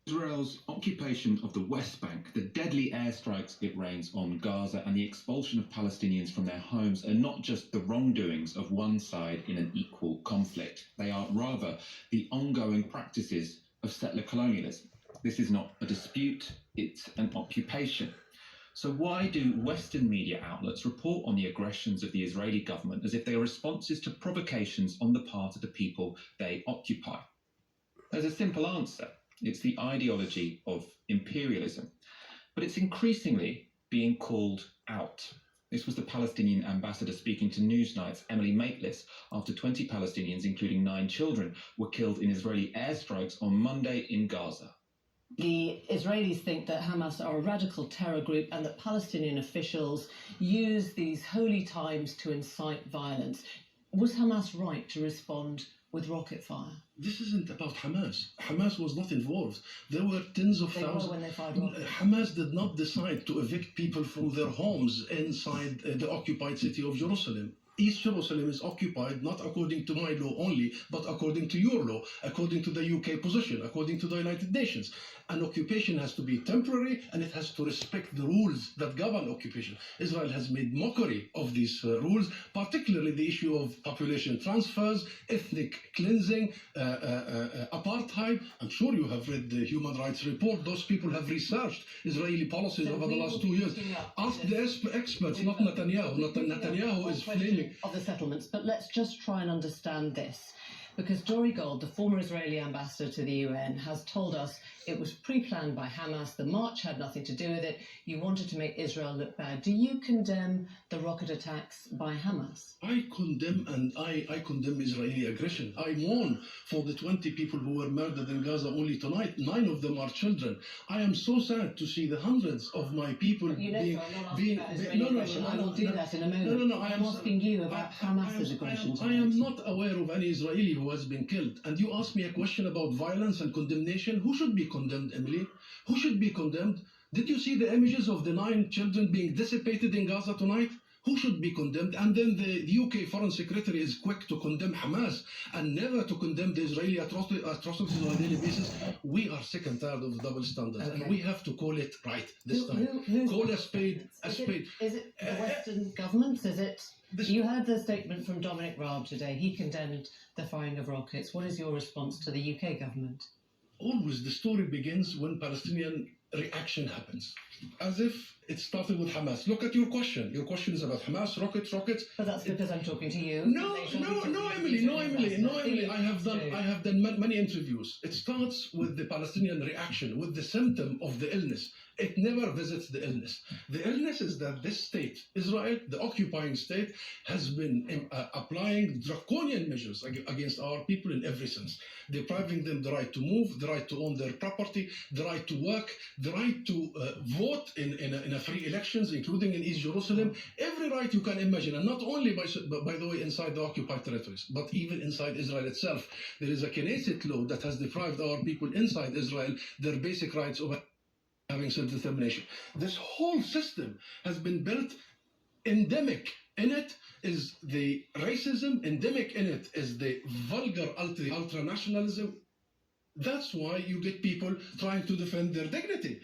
Israel's occupation of the West Bank, the deadly airstrikes it rains on Gaza, and the expulsion of Palestinians from their homes are not just the wrongdoings of one side in an equal conflict. They are rather the ongoing practices of settler colonialism. This is not a dispute, it's an occupation. So why do Western media outlets report on the aggressions of the Israeli government as if they are responses to provocations on the part of the people they occupy? There's a simple answer. It's the ideology of imperialism. But it's increasingly being called out. This was the Palestinian ambassador speaking to Newsnight's Emily Maitlis after 20 Palestinians, including 9 children, were killed in Israeli airstrikes on Monday in Gaza. The Israelis think that Hamas are a radical terror group and that Palestinian officials use these holy times to incite violence. Was Hamas right to respond with rocket fire? This isn't about Hamas. Hamas was not involved. There were tens of thousands. When they fired rockets. Hamas did not decide to evict people from their homes inside the occupied city of Jerusalem. East Jerusalem is occupied not according to my law only, but according to your law, according to the UK position, according to the United Nations. An occupation has to be temporary and it has to respect the rules that govern occupation. Israel has made mockery of these rules, particularly the issue of population transfers, ethnic cleansing, apartheid. I'm sure you have read the Human Rights Report. Those people have researched Israeli policies over the last 2 years. Ask the experts, not Netanyahu. Netanyahu is flaming of the settlements, but let's just try and understand this. Because Dori Gold, the former Israeli ambassador to the UN, has told us it was pre-planned by Hamas, the march had nothing to do with it, you wanted to make Israel look bad. Do you condemn the rocket attacks by Hamas? I condemn I condemn Israeli aggression. I mourn for the 20 people who were murdered in Gaza only tonight. 9 of them are children. I am so sad to see the hundreds of my people being... I will do that in a moment. I'm asking you about Hamas's aggression. I am not aware of any Israeli who has been killed. And you ask me a question about violence and condemnation. Who should be condemned, Emily? Who should be condemned? Did you see the images of the 9 children being dissipated in Gaza tonight? Who should be condemned? And then the UK Foreign Secretary is quick to condemn Hamas and never to condemn the Israeli atrocities on a daily basis. We are sick and tired of double standards, and we have to call it right this time. Call a spade a spade. Is it the Western governments? Is it? You heard the statement from Dominic Raab today. He condemned the firing of rockets. What is your response to the UK government? Always the story begins when Palestinian reaction happens, as if it started with Hamas. Look at your question. Your question is about Hamas, rockets. But that's because I'm talking to you. No, Emily. I have done many interviews. It starts with the Palestinian reaction, with the symptom of the illness. It never visits the illness. The illness is that this state, Israel, the occupying state, has been applying draconian measures against our people in every sense, depriving them the right to move, the right to own their property, the right to work, the right to vote in a free elections, including in East Jerusalem, every right you can imagine, and not only by the way inside the occupied territories, but even inside Israel itself. There is a Knesset law that has deprived our people inside Israel their basic rights over having self-determination. This whole system has been built. Endemic in it is the racism, endemic in it is the vulgar ultra-nationalism. That's why you get people trying to defend their dignity.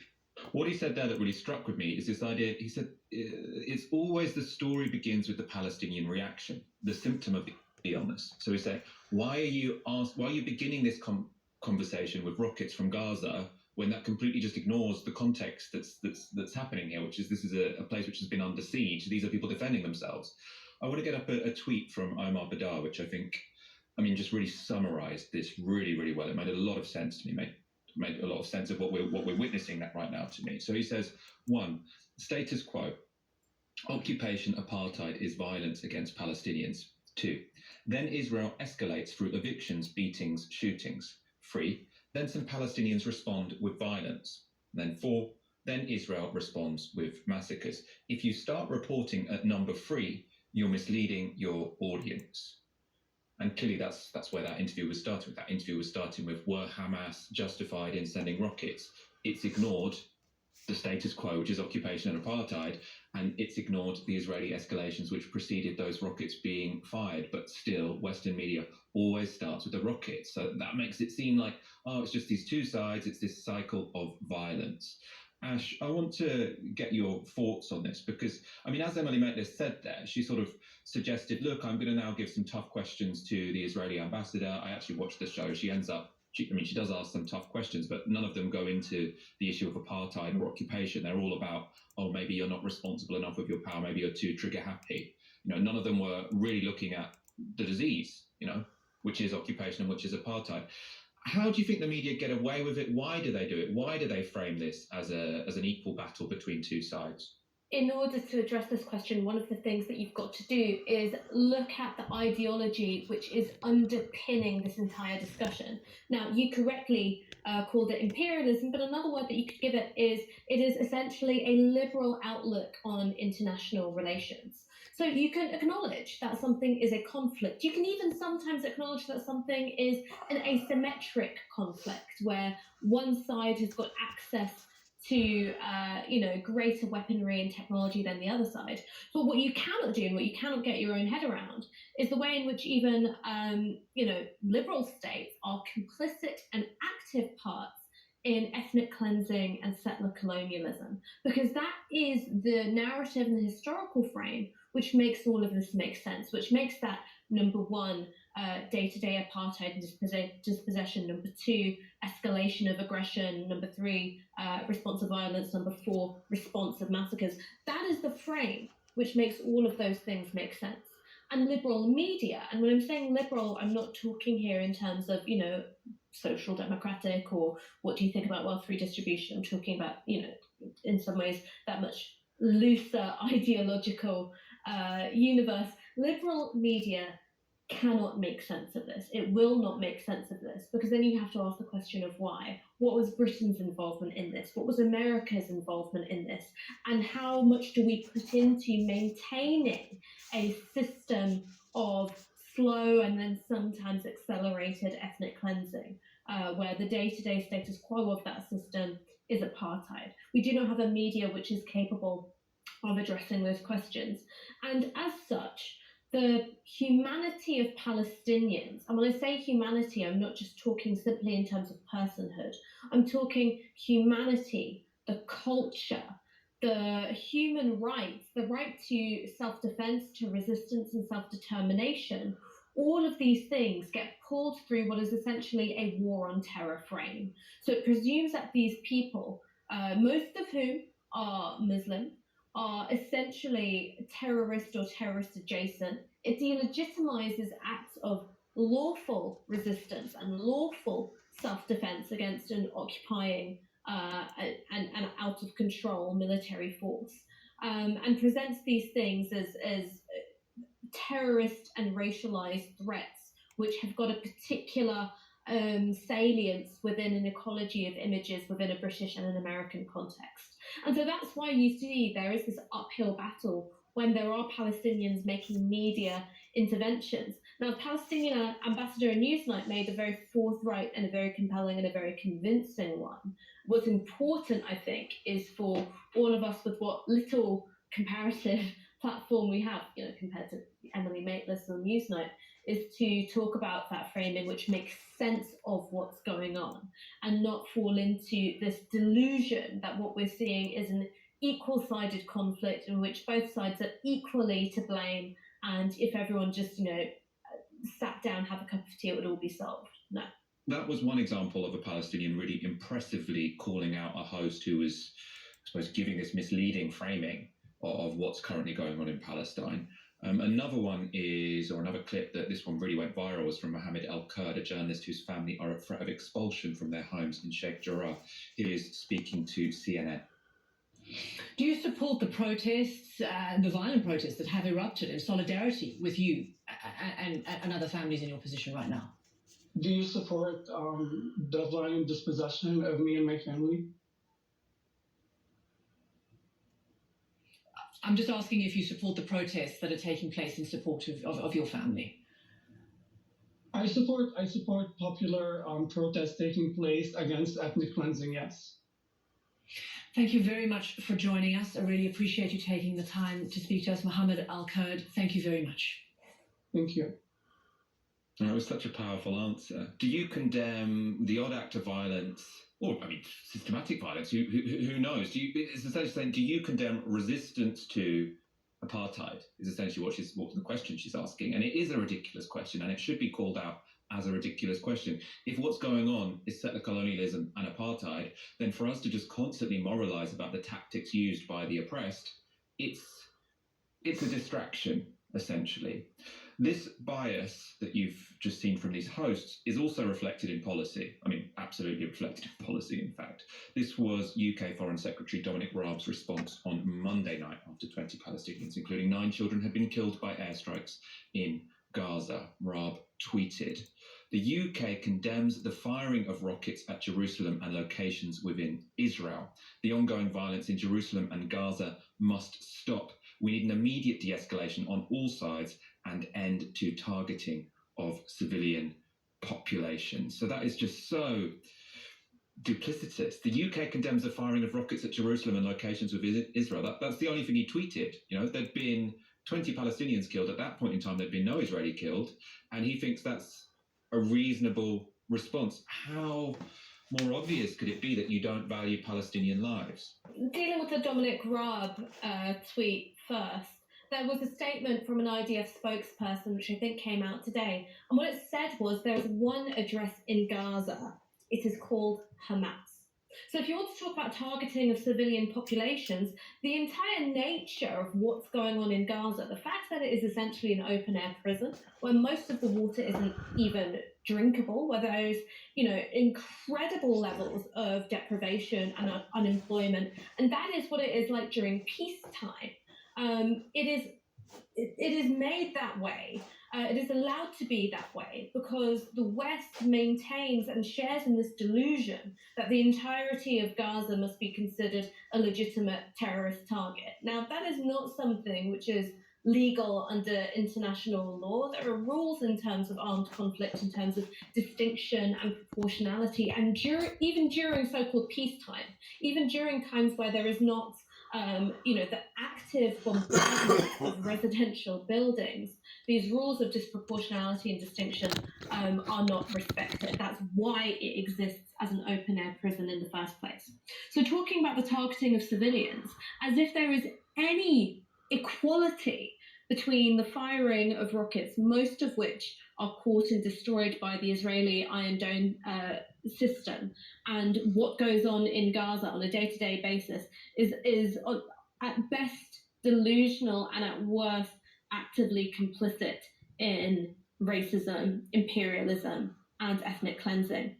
What he said there that really struck with me is this idea. He said it's always the story begins with the Palestinian reaction, the symptom of the illness. So he said, why are you beginning this conversation with rockets from Gaza when that completely just ignores the context that's happening here, which is this is a place which has been under siege. These are people defending themselves. I want to get up a tweet from Omar Badar, which I think, just really summarised this really, really well. It made a lot of sense to me. Made a lot of sense of what we're witnessing right now to me. So he says, 1, status quo, occupation apartheid is violence against Palestinians. 2, then Israel escalates through evictions, beatings, shootings. 3, then some Palestinians respond with violence. Then 4, then Israel responds with massacres. If you start reporting at number 3, you're misleading your audience. And clearly that's where that interview was starting with. That interview was starting with, were Hamas justified in sending rockets? It's ignored the status quo, which is occupation and apartheid, and it's ignored the Israeli escalations which preceded those rockets being fired. But still, Western media always starts with the rockets. So that makes it seem like, oh, it's just these two sides, it's this cycle of violence. Ash, I want to get your thoughts on this because, I mean, as Emily Maitlis said there, she sort of suggested, look, I'm going to now give some tough questions to the Israeli ambassador. I actually watched the show. She ends up, she does ask some tough questions, but none of them go into the issue of apartheid or occupation. They're all about, oh, maybe you're not responsible enough with your power. Maybe you're too trigger happy. None of them were really looking at the disease, which is occupation and which is apartheid. How do you think the media get away with it? Why do they do it? Why do they frame this as an equal battle between two sides? In order to address this question, one of the things that you've got to do is look at the ideology which is underpinning this entire discussion. Now, you correctly called it imperialism, but another word that you could give it is essentially a liberal outlook on international relations. So you can acknowledge that something is a conflict. You can even sometimes acknowledge that something is an asymmetric conflict where one side has got access to greater weaponry and technology than the other side. But what you cannot do and what you cannot get your own head around is the way in which even liberal states are complicit and active parts in ethnic cleansing and settler colonialism, because that is the narrative and the historical frame which makes all of this make sense, which makes that number one, day-to-day apartheid and dispossession, number two, escalation of aggression, number three, response of violence, number four, response of massacres. That is the frame which makes all of those things make sense. And liberal media, and when I'm saying liberal, I'm not talking here in terms of, social democratic or what do you think about wealth redistribution. I'm talking about, in some ways, that much looser ideological universe. Liberal media cannot make sense of this. It will not make sense of this, because then you have to ask the question of why. What was Britain's involvement in this? What was America's involvement in this? And how much do we put into maintaining a system of slow and then sometimes accelerated ethnic cleansing, where the day-to-day status quo of that system is apartheid? We do not have a media which is capable of addressing those questions. And as such, the humanity of Palestinians, and when I say humanity, I'm not just talking simply in terms of personhood. I'm talking humanity, the culture, the human rights, the right to self-defense, to resistance and self-determination. All of these things get pulled through what is essentially a war on terror frame. So it presumes that these people, most of whom are Muslim, are essentially terrorist or terrorist adjacent. It delegitimizes acts of lawful resistance and lawful self-defense against an occupying and out of control military force, and presents these things as terrorist and racialized threats which have got a particular salience within an ecology of images within a British and an American context. And so that's why you see there is this uphill battle when there are Palestinians making media interventions. Now, the Palestinian ambassador in Newsnight made a very forthright and a very compelling and a very convincing one. What's important, I think, is for all of us with what little comparative platform we have, compared to Emily Maitlis on Newsnight, is to talk about that framing which makes sense of what's going on and not fall into this delusion that what we're seeing is an equal-sided conflict in which both sides are equally to blame, and if everyone just, sat down, have a cup of tea, it would all be solved. No. That was one example of a Palestinian really impressively calling out a host who was, I suppose, giving this misleading framing of what's currently going on in Palestine. Another one is, or another clip that this one really went viral, was from Mohammed El-Kurd, a journalist whose family are at threat of expulsion from their homes in Sheikh Jarrah. He is speaking to CNN. Do you support the protests, the violent protests that have erupted in solidarity with you and other families in your position right now? Do you support the violent dispossession of me and my family? I'm just asking if you support the protests that are taking place in support of your family. I support popular protests taking place against ethnic cleansing, yes. Thank you very much for joining us. I really appreciate you taking the time to speak to us. Mohammed Al-Kurd, thank you very much. Thank you. That was such a powerful answer. Do you condemn the odd act of violence, or I mean, systematic violence? Who knows? It's essentially saying, do you condemn resistance to apartheid? Is essentially what the question she's asking, and it is a ridiculous question, and it should be called out as a ridiculous question. If what's going on is settler colonialism and apartheid, then for us to just constantly moralize about the tactics used by the oppressed, it's a distraction, essentially. This bias that you've just seen from these hosts is also reflected in policy. I mean, absolutely reflected in policy, in fact. This was UK Foreign Secretary Dominic Raab's response on Monday night after 20 Palestinians, including 9 children, had been killed by airstrikes in Gaza. Raab tweeted, "The UK condemns the firing of rockets at Jerusalem and locations within Israel. The ongoing violence in Jerusalem and Gaza must stop. We need an immediate de-escalation on all sides and end to targeting of civilian populations." So that is just so duplicitous. The UK condemns the firing of rockets at Jerusalem and locations within Israel. That's the only thing he tweeted. There'd been 20 Palestinians killed. At that point in time, there'd been no Israeli killed. And he thinks that's a reasonable response. How more obvious could it be that you don't value Palestinian lives? Dealing with the Dominic Raab tweet first, there was a statement from an IDF spokesperson, which I think came out today. And what it said was there is one address in Gaza. It is called Hamas. So if you want to talk about targeting of civilian populations, the entire nature of what's going on in Gaza, the fact that it is essentially an open-air prison where most of the water isn't even drinkable, where there's, incredible levels of deprivation and unemployment, and that is what it is like during peacetime. It is made that way. It is allowed to be that way because the West maintains and shares in this delusion that the entirety of Gaza must be considered a legitimate terrorist target. Now, that is not something which is legal under international law. There are rules in terms of armed conflict, in terms of distinction and proportionality, and even during so-called peacetime, even during times where there is not the active bombardment of residential buildings, these rules of disproportionality and distinction are not respected. That's why it exists as an open-air prison in the first place. So talking about the targeting of civilians, as if there is any equality between the firing of rockets, most of which are caught and destroyed by the Israeli Iron Dome system, and what goes on in Gaza on a day-to-day basis is at best delusional and at worst actively complicit in racism, imperialism, and ethnic cleansing.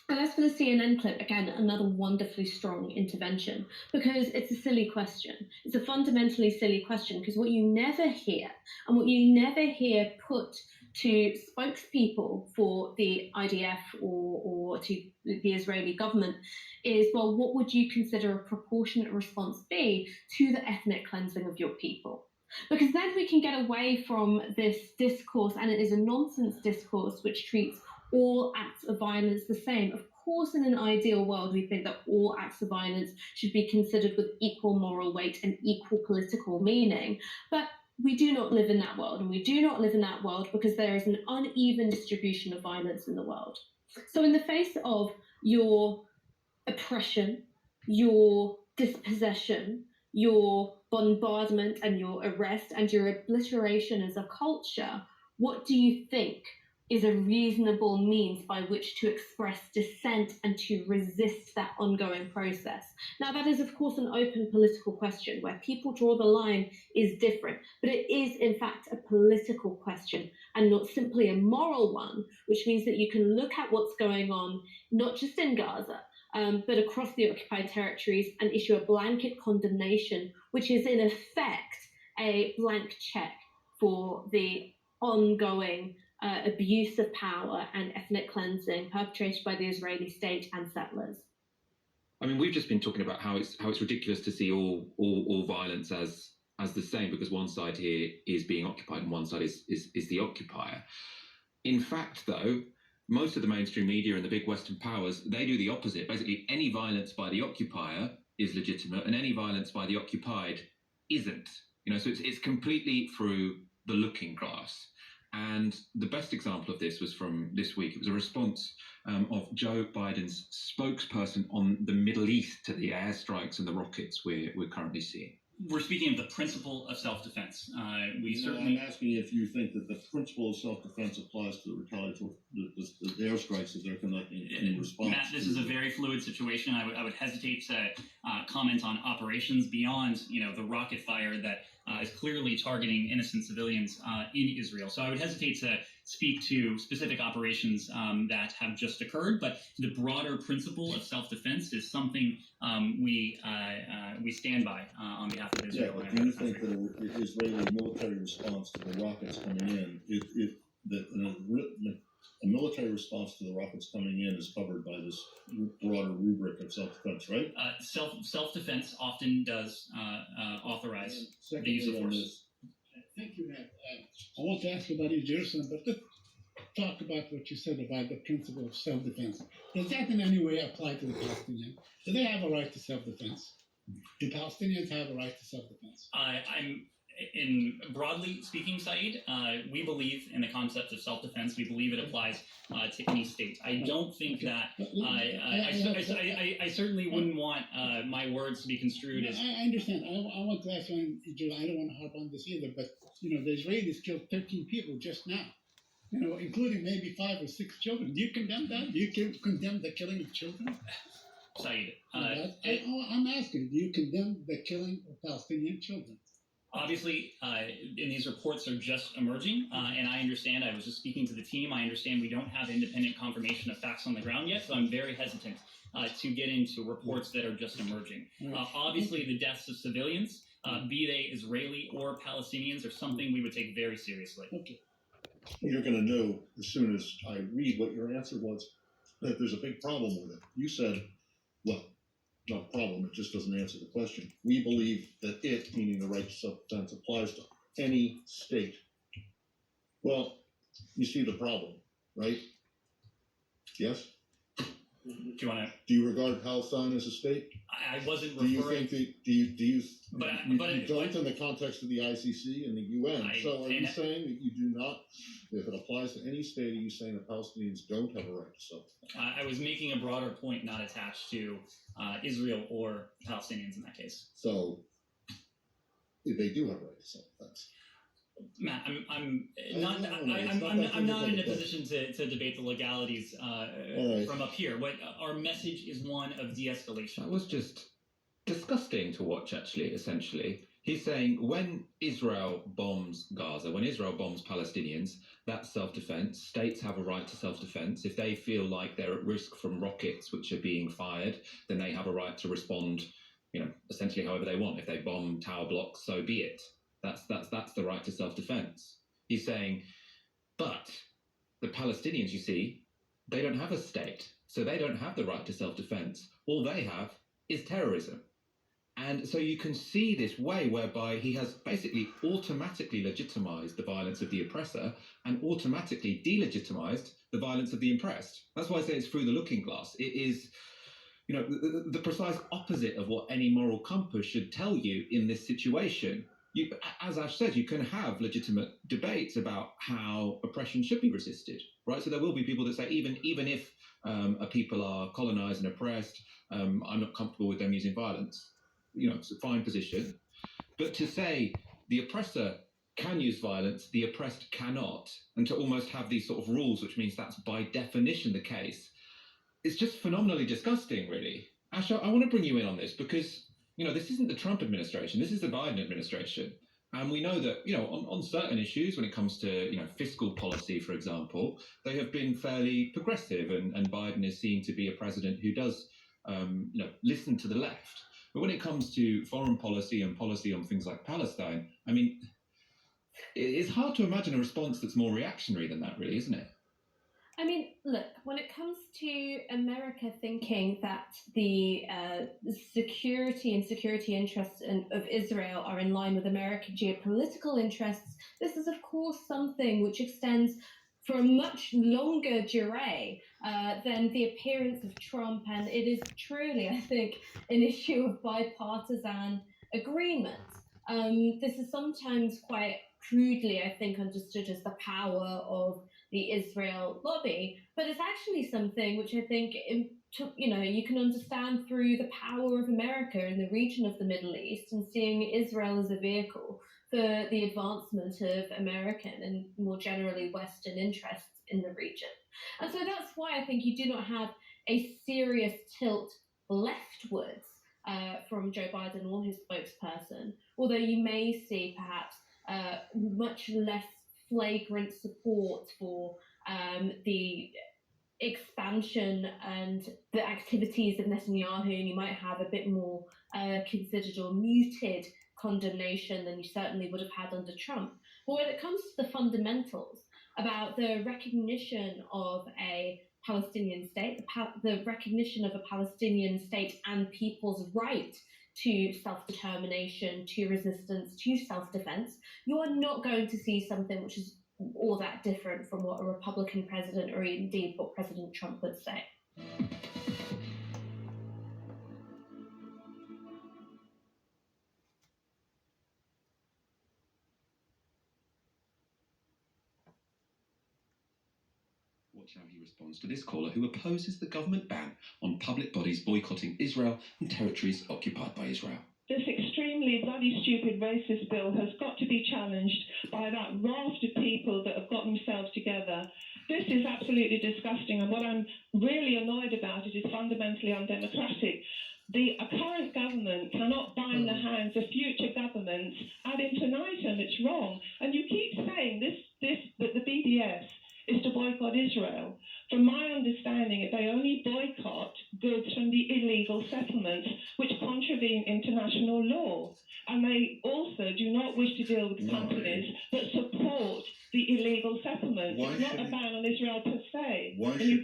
And as for the CNN clip, again, another wonderfully strong intervention, because it's a silly question. It's a fundamentally silly question, because what you never hear, and what you never hear put to spokespeople for the IDF or to the Israeli government is, well, what would you consider a proportionate response be to the ethnic cleansing of your people? Because then we can get away from this discourse, and it is a nonsense discourse which treats all acts of violence the same. Of course, in an ideal world, we think that all acts of violence should be considered with equal moral weight and equal political meaning. But we do not live in that world, and we do not live in that world because there is an uneven distribution of violence in the world. So in the face of your oppression, your dispossession, your bombardment and your arrest and your obliteration as a culture, what do you think is a reasonable means by which to express dissent and to resist that ongoing process? Now, that is, of course, an open political question. Where people draw the line is different, but it is, in fact, a political question and not simply a moral one, which means that you can look at what's going on, not just in Gaza, but across the occupied territories, and issue a blanket condemnation, which is, in effect, a blank check for the ongoing abuse of power and ethnic cleansing perpetrated by the Israeli state and settlers. I mean, we've just been talking about how it's ridiculous to see all violence as the same, because one side here is being occupied and one side is the occupier. In fact, though, most of the mainstream media and the big Western powers, they do the opposite. Basically, any violence by the occupier is legitimate and any violence by the occupied isn't. So it's completely through the looking glass. And the best example of this was from this week. It was a response of Joe Biden's spokesperson on the Middle East to the airstrikes and the rockets we're currently seeing. We're speaking of the principle of self-defense. I'm asking if you think that the principle of self-defense applies to the retaliatory, the airstrikes that they're conducting in response. Matt, this is a very fluid situation. I would hesitate to comment on operations beyond, the rocket fire that is clearly targeting innocent civilians in Israel. So I would hesitate to speak to specific operations that have just occurred, but the broader principle of self-defense is something we stand by on behalf of Israel. Yeah, but do you think that an Israeli military response to the rockets coming in, a military response to the rockets coming in is covered by this broader rubric of self-defense, right? Self-defense often does authorize the use of force. Thank you, Matt. I want to ask you about East Jerusalem, but let's talk about what you said about the principle of self-defense. Does that in any way apply to the Palestinians? Do they have a right to self-defense? Do Palestinians have a right to self-defense? In broadly speaking, Saeed, we believe in the concept of self-defense. We believe it applies to any state. I don't think that I certainly wouldn't want my words to be construed as. I understand. I want to ask you, I don't want to harp on this either, but the Israelis killed 13 people just now, including maybe 5 or 6 children. Do you condemn that? Do you condemn the killing of children? Saeed, I'm asking, do you condemn the killing of Palestinian children? Obviously, and these reports are just emerging, and I understand, I was just speaking to the team, I understand we don't have independent confirmation of facts on the ground yet, so I'm very hesitant to get into reports that are just emerging. Obviously, the deaths of civilians, be they Israeli or Palestinians, are something we would take very seriously. Okay. You're going to know as soon as I read what your answer was that there's a big problem with it. You said, well, not a problem, it just doesn't answer the question. We believe that it, meaning the right to self-defense, applies to any state. Well, you see the problem, right? Yes? Do you regard Palestine as a state? I wasn't referring. Do you don't in the context of the ICC and the UN? So are you saying that you do not? If it applies to any state, are you saying that Palestinians don't have a right to self-defense? I was making a broader point, not attached to Israel or Palestinians in that case. So they do have a right to self-defense. Matt, I'm not in a position to debate the legalities from up here. What our message is one of de-escalation. That was just disgusting to watch, actually, essentially. He's saying when Israel bombs Gaza, when Israel bombs Palestinians, that's self-defense. States have a right to self-defense. If they feel like they're at risk from rockets which are being fired, then they have a right to respond, essentially however they want. If they bomb tower blocks, so be it. That's the right to self-defense. He's saying, but the Palestinians, you see, they don't have a state, so they don't have the right to self-defense. All they have is terrorism. And so you can see this way whereby he has basically automatically legitimized the violence of the oppressor and automatically delegitimized the violence of the oppressed. That's why I say it's through the looking glass. It is, the precise opposite of what any moral compass should tell you in this situation. As Ash said, you can have legitimate debates about how oppression should be resisted, right? So there will be people that say even if a people are colonized and oppressed, I'm not comfortable with them using violence. It's a fine position. But to say the oppressor can use violence, the oppressed cannot, and to almost have these sort of rules, which means that's by definition the case, it's just phenomenally disgusting, really. Ash, I want to bring you in on this because this isn't the Trump administration. This is the Biden administration. And we know that, on certain issues, when it comes to, fiscal policy, for example, they have been fairly progressive. And Biden is seen to be a president who does, listen to the left. But when it comes to foreign policy and policy on things like Palestine, I mean, it's hard to imagine a response that's more reactionary than that, really, isn't it? I mean, look, when it comes to America thinking that the security interests of Israel are in line with American geopolitical interests, this is, of course, something which extends for a much longer durée than the appearance of Trump, and it is truly, I think, an issue of bipartisan agreement. This is sometimes quite crudely, I think, understood as the power of the Israel lobby, but it's actually something which I think you can understand through the power of America in the region of the Middle East and seeing Israel as a vehicle for the advancement of American and more generally Western interests in the region. And so that's why I think you do not have a serious tilt leftwards from Joe Biden or his spokesperson, although you may see perhaps much less flagrant support for the expansion and the activities of Netanyahu, and you might have a bit more considered or muted condemnation than you certainly would have had under Trump. But when it comes to the fundamentals about the recognition of a Palestinian state, the recognition of a Palestinian state and people's right to self-determination, to resistance, to self-defense, you are not going to see something which is all that different from what a Republican president or indeed what President Trump would say. Watch how he responds to this caller who opposes the government ban on public bodies boycotting Israel and territories occupied by Israel. This extremely bloody stupid racist bill has got to be challenged by that raft of people that have got themselves together. This is absolutely disgusting, and what I'm really annoyed about it is fundamentally undemocratic. The current government cannot bind the hands of future governments ad infinitum. It's wrong. And you keep saying that the BDS is to boycott Israel. From my understanding, they only boycott goods from the illegal settlements which contravene international law. And they also do not wish to deal with companies that support the illegal settlements. It's not a ban on Israel per se. And you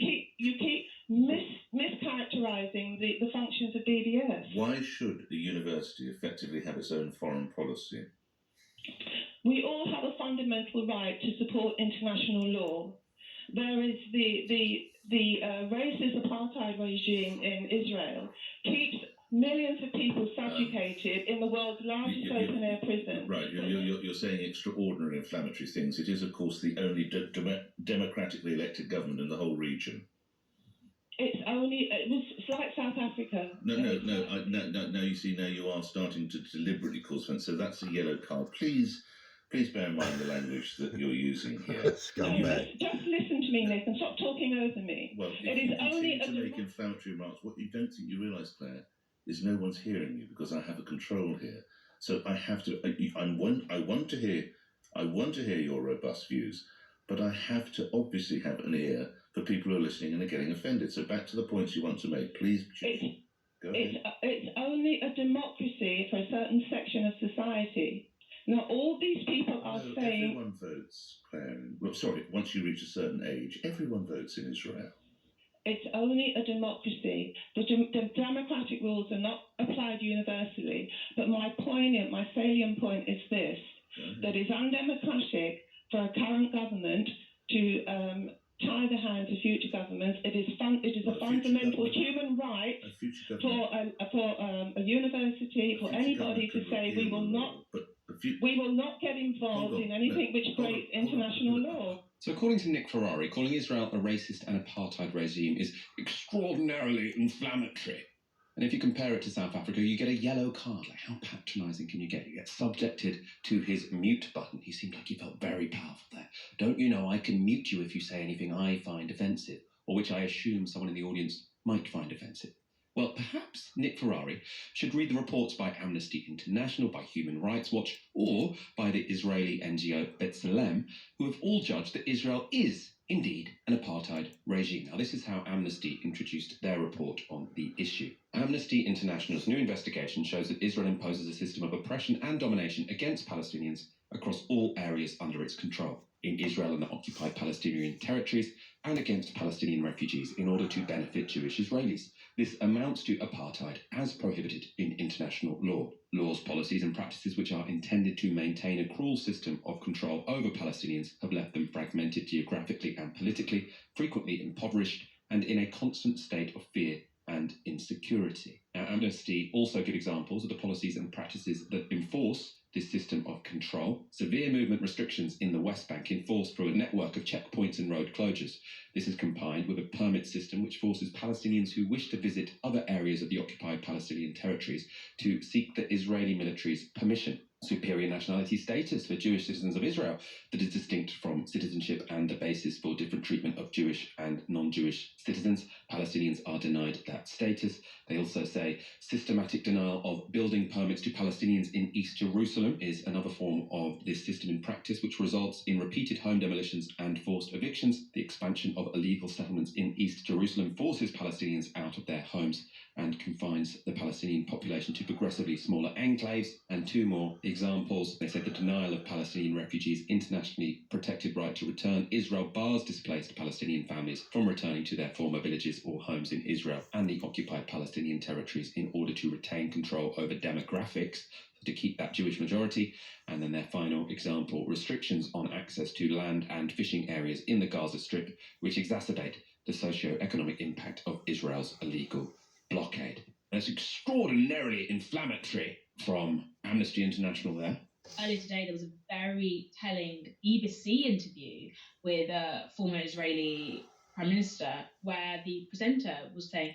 keep mischaracterizing the functions of BDS. Why should a university effectively have its own foreign policy? We all have a fundamental right to support international law. There is the racist apartheid regime in Israel keeps millions of people subjugated in the world's largest open-air prison. Right, you're saying extraordinary inflammatory things. It is, of course, the only democratically elected government in the whole region. It's like South Africa. No, you see, now you are starting to deliberately cause offence, so that's a yellow card. Please bear in mind the language that you're using here. Just listen to me, Nick, and stop talking over me. Well, it is only to make inflammatory remarks. What you don't think you realise, Claire, is no one's hearing you because I have a control here. So I have to. I want to hear your robust views, but I have to obviously have an ear for people who are listening and are getting offended. So back to the points you want to make, please. Go ahead. It's only a democracy for a certain section of society. Now, all these people are saying... Everyone votes, Claire. Well, sorry, once you reach a certain age, everyone votes in Israel. It's only a democracy. The democratic rules are not applied universally. But my salient point is this, that it's undemocratic for a current government to tie the hands of future governments. It is a fundamental human right for a university, for anybody to say we will not get involved in anything which breaks international law. So according to Nick Ferrari, calling Israel a racist and apartheid regime is extraordinarily inflammatory. And if you compare it to South Africa, you get a yellow card. Like, how patronising can you get? You get subjected to his mute button. He seemed like he felt very powerful there. Don't you know I can mute you if you say anything I find offensive, or which I assume someone in the audience might find offensive? Well, perhaps Nick Ferrari should read the reports by Amnesty International, by Human Rights Watch, or by the Israeli NGO B'Tselem, who have all judged that Israel is indeed an apartheid regime. Now, this is how Amnesty introduced their report on the issue. Amnesty International's new investigation shows that Israel imposes a system of oppression and domination against Palestinians across all areas under its control, in Israel and the occupied Palestinian territories, and against Palestinian refugees in order to benefit Jewish Israelis. This amounts to apartheid as prohibited in international law. Laws, policies and practices which are intended to maintain a cruel system of control over Palestinians have left them fragmented geographically and politically, frequently impoverished, and in a constant state of fear and insecurity. Amnesty also give examples of the policies and practices that enforce this system of control. Severe movement restrictions in the West Bank enforced through a network of checkpoints and road closures. This is combined with a permit system which forces Palestinians who wish to visit other areas of the occupied Palestinian territories to seek the Israeli military's permission. Superior nationality status for Jewish citizens of Israel that is distinct from citizenship and the basis for different treatment of Jewish and non-Jewish citizens. Palestinians are denied that status. They also say systematic denial of building permits to Palestinians in East Jerusalem is another form of this system in practice, which results in repeated home demolitions and forced evictions. The expansion of illegal settlements in East Jerusalem forces Palestinians out of their homes and confines the Palestinian population to progressively smaller enclaves. And two more examples. They said the denial of Palestinian refugees' internationally protected right to return. Israel bars displaced Palestinian families from returning to their former villages or homes in Israel and the occupied Palestinian territories in order to retain control over demographics, to keep that Jewish majority. And then their final example, restrictions on access to land and fishing areas in the Gaza Strip, which exacerbate the socio-economic impact of Israel's illegal blockade. That's extraordinarily inflammatory from Amnesty International there. Earlier today, there was a very telling BBC interview with a former Israeli Prime Minister where the presenter was saying,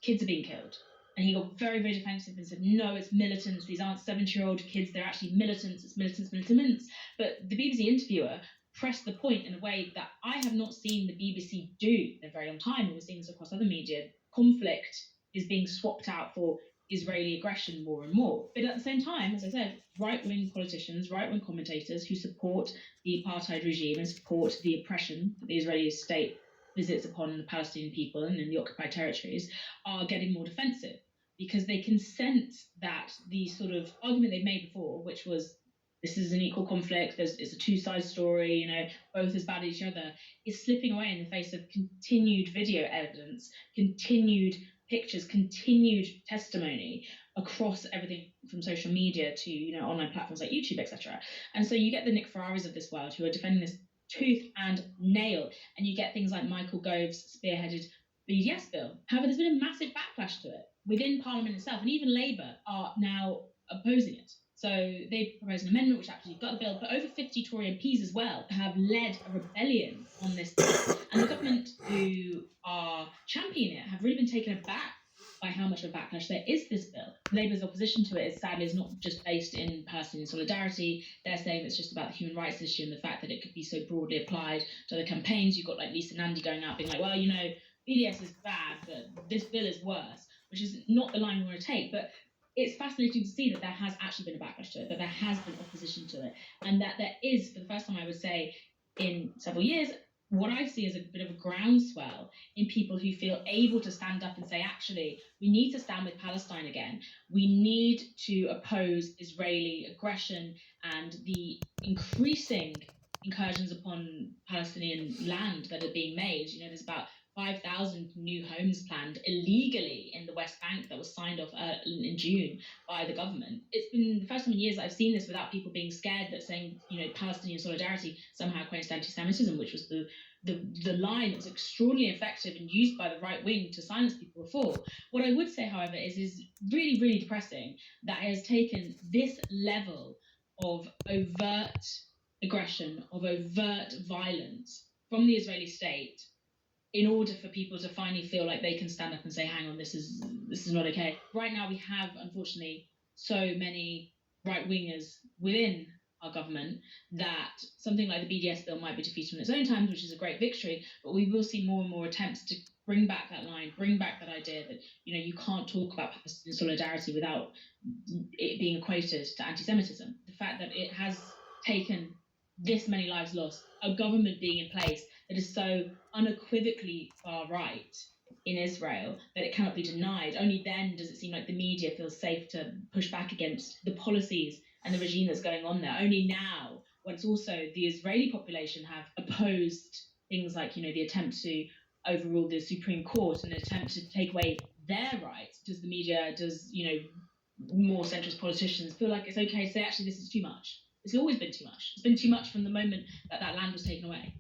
kids are being killed. And he got very, very defensive and said, no, it's militants. These aren't 70-year-old kids. They're actually militants. It's militants. But the BBC interviewer pressed the point in a way that I have not seen the BBC do in a very long time. And we're seeing this across other media. Conflict is being swapped out for Israeli aggression more and more. But at the same time, as I said, right-wing politicians, right-wing commentators who support the apartheid regime and support the oppression that the Israeli state visits upon the Palestinian people and in the occupied territories are getting more defensive because they can sense that the sort of argument they've made before, which was this is an equal conflict, it's a two-side story, both as bad as each other, is slipping away in the face of continued video evidence, continued pictures, continued testimony across everything from social media to online platforms like YouTube, etc. And so you get the Nick Ferraris of this world who are defending this tooth and nail, and you get things like Michael Gove's spearheaded BDS bill. However, there's been a massive backlash to it within Parliament itself, and even Labour are now opposing it. So they proposed an amendment which actually got the bill, but over 50 Tory MPs as well have led a rebellion on this bill. And the government who are championing it have really been taken aback by how much of a backlash there is this bill. Labour's opposition to it is sadly is not just based in Palestinian solidarity. They're saying it's just about the human rights issue and the fact that it could be so broadly applied to other campaigns. You've got like Lisa Nandy going out being like, well, BDS is bad, but this bill is worse, which is not the line we want to take. But it's fascinating to see that there has actually been a backlash to it, that there has been opposition to it, and that there is, for the first time, I would say, in several years, what I see as a bit of a groundswell in people who feel able to stand up and say, actually, we need to stand with Palestine again. We need to oppose Israeli aggression and the increasing incursions upon Palestinian land that are being made. There's about 5,000 new homes planned illegally in the West Bank that was signed off in June by the government. It's been the first time in years that I've seen this without people being scared that saying, Palestinian solidarity somehow equates to anti-Semitism, which was the line that was extraordinarily effective and used by the right wing to silence people before. What I would say, however, is really, really depressing that it has taken this level of overt aggression, of overt violence from the Israeli state in order for people to finally feel like they can stand up and say, hang on, this is not okay. Right now we have, unfortunately, so many right-wingers within our government that something like the BDS bill might be defeated in its own times, which is a great victory, but we will see more and more attempts to bring back that line, bring back that idea that, you can't talk about Palestinian solidarity without it being equated to anti-Semitism. The fact that it has taken this many lives lost, a government being in place that is so unequivocally far right in Israel that it cannot be denied. Only then does it seem like the media feels safe to push back against the policies and the regime that's going on there. Only now, when it's also the Israeli population have opposed things like, the attempt to overrule the Supreme Court in an attempt to take away their rights? Does the media, more centrist politicians feel like it's okay to say, actually, this is too much? It's always been too much. It's been too much from the moment that that land was taken away.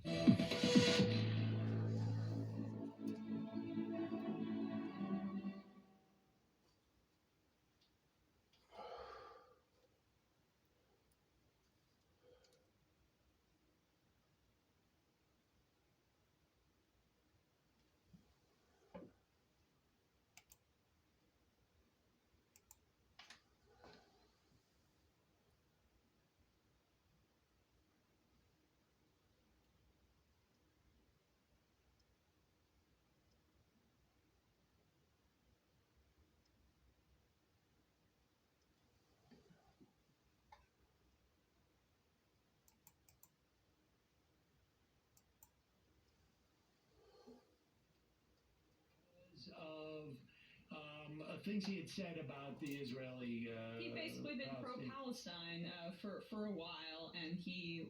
Of things he had said about the Israeli. He'd basically been pro-Palestine for a while, and he's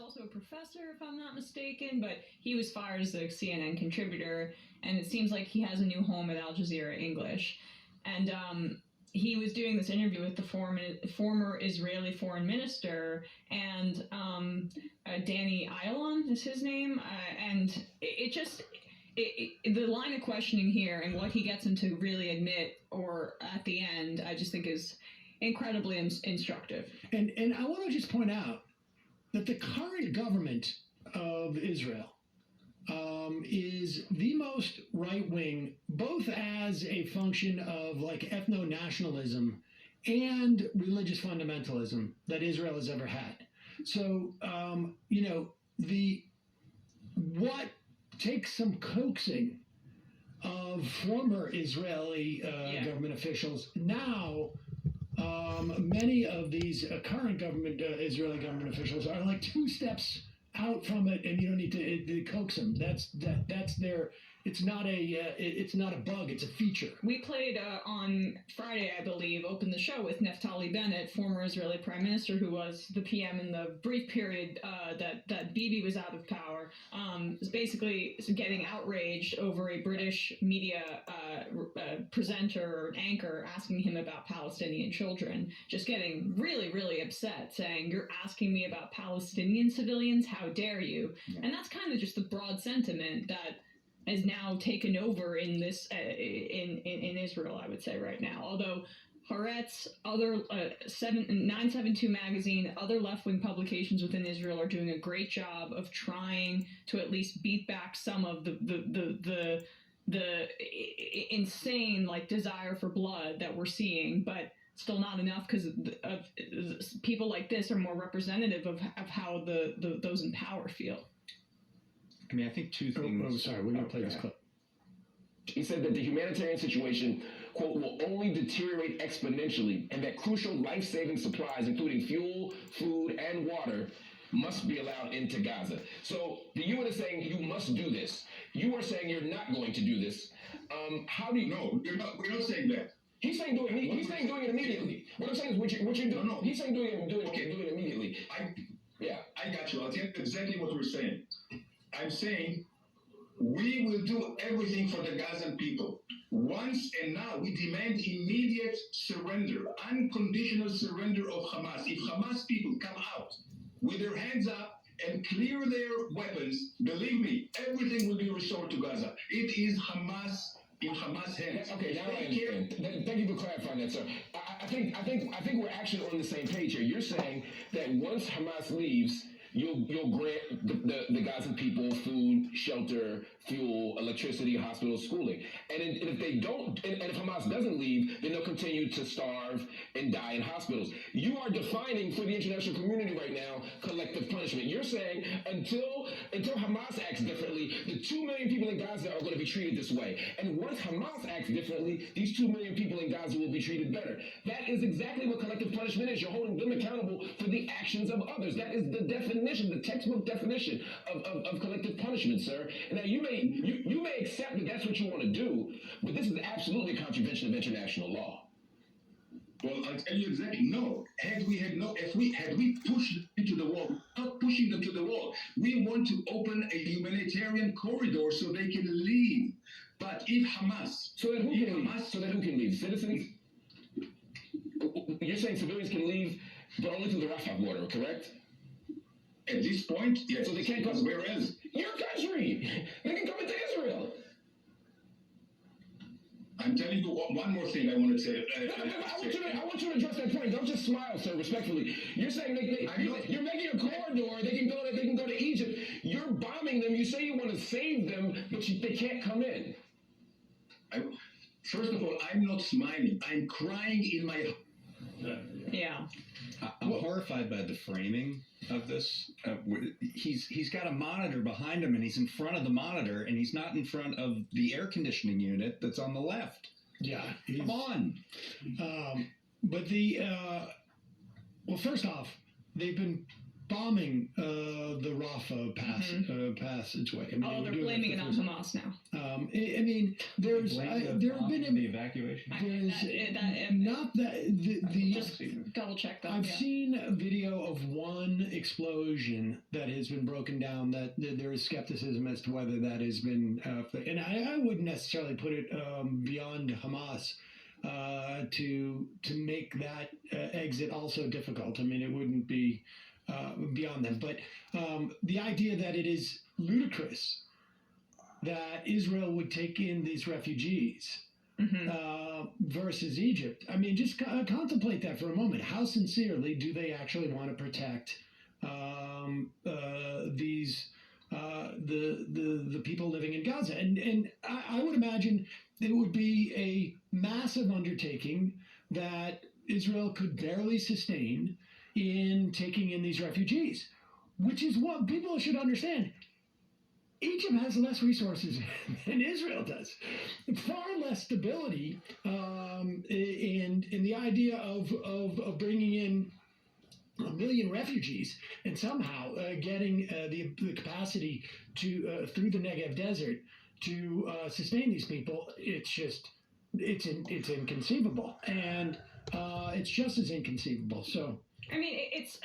also a professor, if I'm not mistaken. But he was fired as a CNN contributor, and it seems like he has a new home at Al Jazeera English, and he was doing this interview with the former Israeli foreign minister, and Danny Ayalon is his name, and the line of questioning here and what he gets him to really admit or at the end, I just think is incredibly instructive. And I want to just point out that the current government of Israel is the most right-wing, both as a function of like ethno-nationalism and religious fundamentalism that Israel has ever had. So, what takes some coaxing of former Israeli government officials. Now, many of these current Israeli government officials are like 2 steps out from it, and you don't need to coax them. That's their. It's not a bug. It's a feature. We played on Friday, I believe, opened the show with Naftali Bennett, former Israeli prime minister, who was the PM in the brief period that Bibi was out of power. Was basically getting outraged over a British media presenter or anchor asking him about Palestinian children, just getting really, really upset, saying, "You're asking me about Palestinian civilians? How dare you?" Yeah. And that's kind of just the broad sentiment that has now taken over in this in Israel, I would say, right now. Although Haaretz, other 972 magazine, other left-wing publications within Israel are doing a great job of trying to at least beat back some of the insane desire for blood that we're seeing, but still not enough because of people like this are more representative of how those in power feel. I mean, I think 2 things. Oh, sorry, we're going to play this clip. He said that the humanitarian situation, quote, will only deteriorate exponentially, and that crucial life-saving supplies, including fuel, food, and water, must be allowed into Gaza. So the UN is saying you must do this. You are saying you're not going to do this. How do you? No, we're not saying that. He's saying doing it immediately. What I'm saying is what you're doing. No. He's saying doing it immediately. I got you. I'll tell you exactly what we're saying. I'm saying we will do everything for the Gazan people. Once and now, we demand immediate surrender, unconditional surrender of Hamas. If Hamas people come out with their hands up and clear their weapons, believe me, everything will be restored to Gaza. It is Hamas in Hamas hands. Okay, now I understand. Thank you for clarifying that, sir. I think we're actually on the same page here. You're saying that once Hamas leaves, you'll grant the Gazan people food, shelter, fuel, electricity, hospitals, schooling. And if they don't, and if Hamas doesn't leave, then they'll continue to starve and die in hospitals. You are defining for the international community right now collective punishment. You're saying until Hamas acts differently, the 2 million people in Gaza are going to be treated this way. And once Hamas acts differently, these 2 million people in Gaza will be treated better. That is exactly what collective punishment is. You're holding them accountable for the actions of others. That is the definition, the textbook definition of collective punishment, sir. And now you may accept that that's what you want to do, but this is absolutely a contravention of international law. Well, I'll tell you exactly. No, if we pushed them into the wall, not pushing them to the wall. We want to open a humanitarian corridor so they can leave. But if Hamas, so then who can leave? Citizens? You're saying civilians can leave, but only through the Rafah border, correct? At this point, yes. So they can't come. Whereas your country, they can come into Israel. I'm telling you one more thing I want to say. I want you to address that point. Don't just smile, sir, respectfully. You're saying you're making a corridor. They can go to Egypt. You're bombing them. You say you want to save them, but they can't come in. First of all, I'm not smiling. I'm crying in my. Yeah. I'm horrified by the framing of this. He's got a monitor behind him, and he's in front of the monitor, and he's not in front of the air conditioning unit that's on the left. Yeah. Come on. But well, first off, they've been bombing the Rafah passageway. I mean, they're blaming it on Hamas now. I mean, there have been the evacuation. Just double check that. I've seen a video of one explosion that has been broken down. That there is skepticism as to whether that has been, and I wouldn't necessarily put it beyond Hamas. To make that exit also difficult. I mean, it wouldn't be beyond them. But the idea that it is ludicrous that Israel would take in these refugees versus Egypt. I mean, just contemplate that for a moment. How sincerely do they actually want to protect these the people living in Gaza? And I would imagine it would be a massive undertaking that Israel could barely sustain in taking in these refugees, which is what people should understand. Egypt has less resources than Israel does, far less stability, and the idea of bringing in 1 million refugees and somehow getting the capacity to through the Negev desert to sustain these people, it's inconceivable, and it's just as inconceivable. So I mean, it's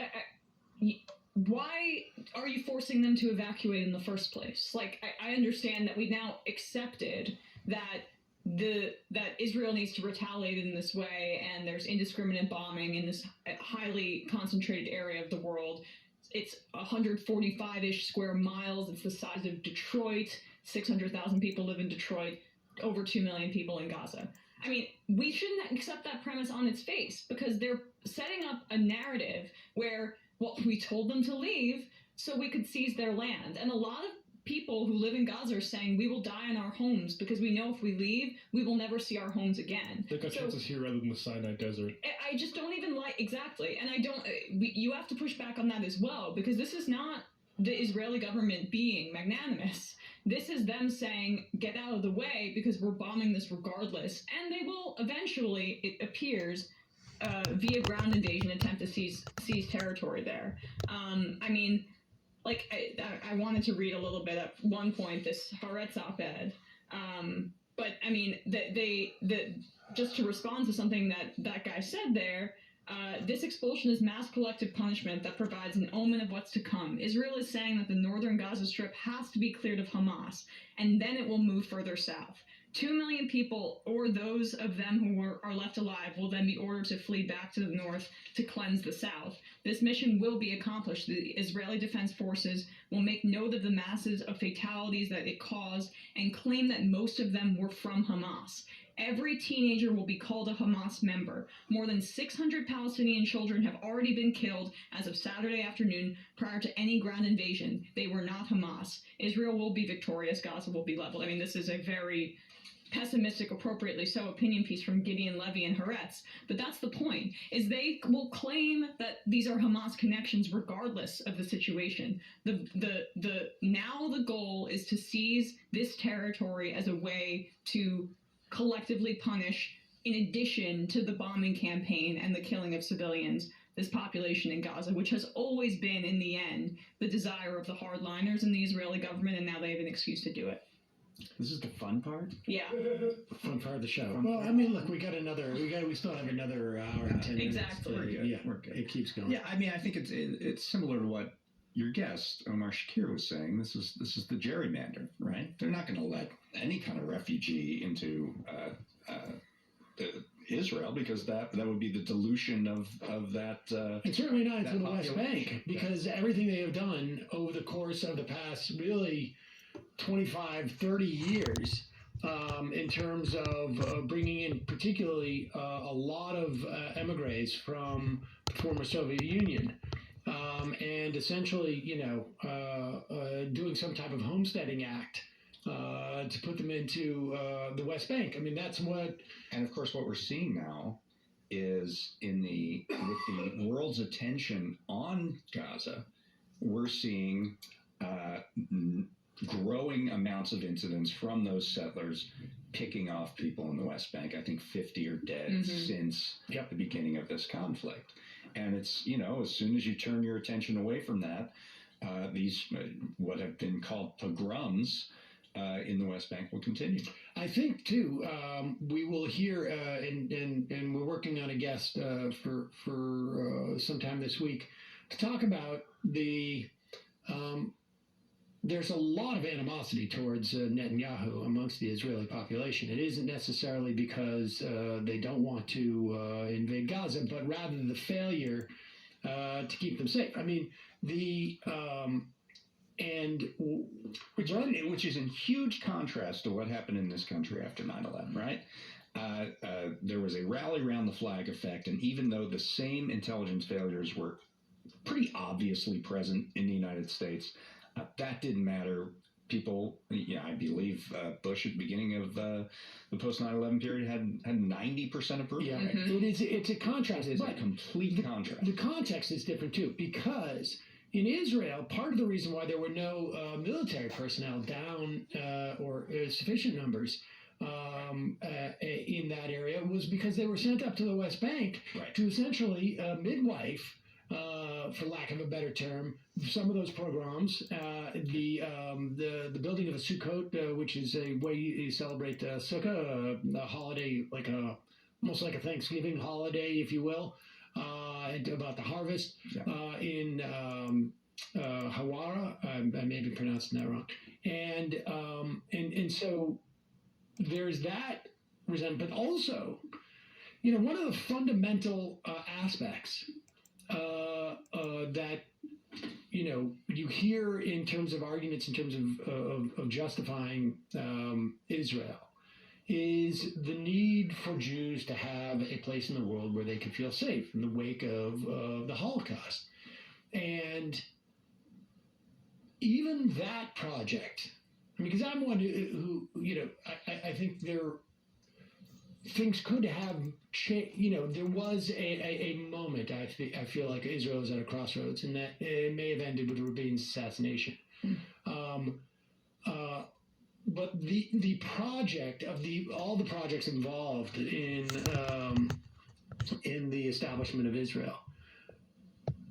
why are you forcing them to evacuate in the first place? Like, I understand that we've now accepted that that Israel needs to retaliate in this way, and there's indiscriminate bombing in this highly concentrated area of the world. It's 145-ish square miles. It's the size of Detroit. 600,000 people live in Detroit. Over 2 million people in Gaza. I mean, we shouldn't accept that premise on its face, because they're setting up a narrative where, well, we told them to leave so we could seize their land. And a lot of people who live in Gaza are saying we will die in our homes because we know if we leave, we will never see our homes again. They got chances here rather than the Sinai Desert. I just don't even like, exactly. And I don't, you have to push back on that as well, because this is not the Israeli government being magnanimous. This is them saying, get out of the way because we're bombing this regardless. And they will eventually, it appears, via ground invasion, attempt to seize territory there. I mean, like, I wanted to read a little bit at one point, this Haaretz op-ed. But, I mean, just to respond to something that guy said there, this expulsion is mass collective punishment that provides an omen of what's to come. Israel is saying that the northern Gaza Strip has to be cleared of Hamas, and then it will move further south. 2 million people, or those of them who are left alive, will then be ordered to flee back to the north to cleanse the south. This mission will be accomplished. The Israeli Defense Forces will make note of the masses of fatalities that it caused and claim that most of them were from Hamas. Every teenager will be called a Hamas member. More than 600 Palestinian children have already been killed as of Saturday afternoon prior to any ground invasion. They were not Hamas. Israel will be victorious. Gaza will be leveled. I mean, this is a very pessimistic, appropriately so, opinion piece from Gideon Levy and Haaretz. But that's the point, is they will claim that these are Hamas connections regardless of the situation. Now the goal is to seize this territory as a way to collectively punish, in addition to the bombing campaign and the killing of civilians, this population in Gaza, which has always been, in the end, the desire of the hardliners in the Israeli government, and now they have an excuse to do it. This is the fun part. Yeah. Fun part of the show. Well, I mean, look, we still have another hour and 10 minutes. Exactly. We're good. Yeah, We're good. it keeps going. Yeah, I mean, I think it's similar to what your guest Omar Shakir was saying. This is the gerrymander, right? They're not going to let any kind of refugee into Israel, because that would be the dilution of that. And certainly not into that the West Bank, because everything they have done over the course of the past really 25, 30 years, in terms of bringing in particularly a lot of emigres from the former Soviet Union, and essentially, doing some type of homesteading act to put them into the West Bank. I mean, that's what. And of course, what we're seeing now is with the world's attention on Gaza, we're seeing growing amounts of incidents from those settlers picking off people in the West Bank. I think 50 are dead since the beginning of this conflict. And it's, as soon as you turn your attention away from that, these what have been called pogroms in the West Bank will continue. I think too, we will hear, and we're working on a guest for sometime this week to talk about the. There's a lot of animosity towards Netanyahu amongst the Israeli population. It isn't necessarily because they don't want to invade Gaza, but rather the failure to keep them safe. I mean, which is in huge contrast to what happened in this country after 9/11, right? There was a rally around the flag effect, and even though the same intelligence failures were pretty obviously present in the United States, that didn't matter. People, I believe Bush at the beginning of the post 9/11 period had 90% approval. Yeah, it's a contrast. It's a complete contrast. The context is different too, because in Israel, part of the reason why there were no military personnel down or sufficient numbers in that area was because they were sent up to the West Bank to essentially midwife, for lack of a better term, some of those pogroms. The building of a Sukkot, which is a way you celebrate Sukkah, a holiday almost like a Thanksgiving holiday, if you will, about the harvest in Hawara. I may be pronouncing that wrong, and so there's that resentment, but also, one of the fundamental aspects that you hear in terms of arguments in terms of justifying Israel is the need for Jews to have a place in the world where they can feel safe in the wake of the Holocaust. And even that project, because I'm one who I think things could have changed. There was a moment, I feel like Israel was at a crossroads, and that it may have ended with Rabin's assassination. But the project of all the projects involved in the establishment of Israel,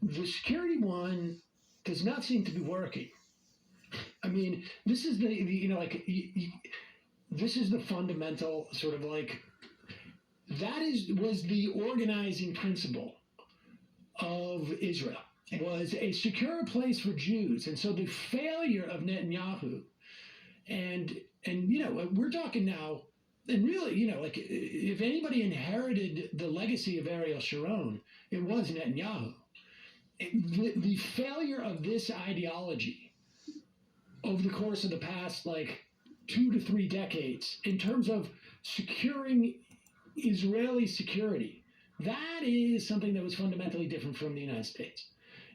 the security one does not seem to be working. I mean, this is this is the fundamental sort of was the organizing principle of Israel, was a secure place for Jews. And so the failure of Netanyahu, and we're talking now, and really, if anybody inherited the legacy of Ariel Sharon, it was Netanyahu. The failure of this ideology over the course of the past 2 to 3 decades in terms of securing Israeli security, that is something that was fundamentally different from the United States.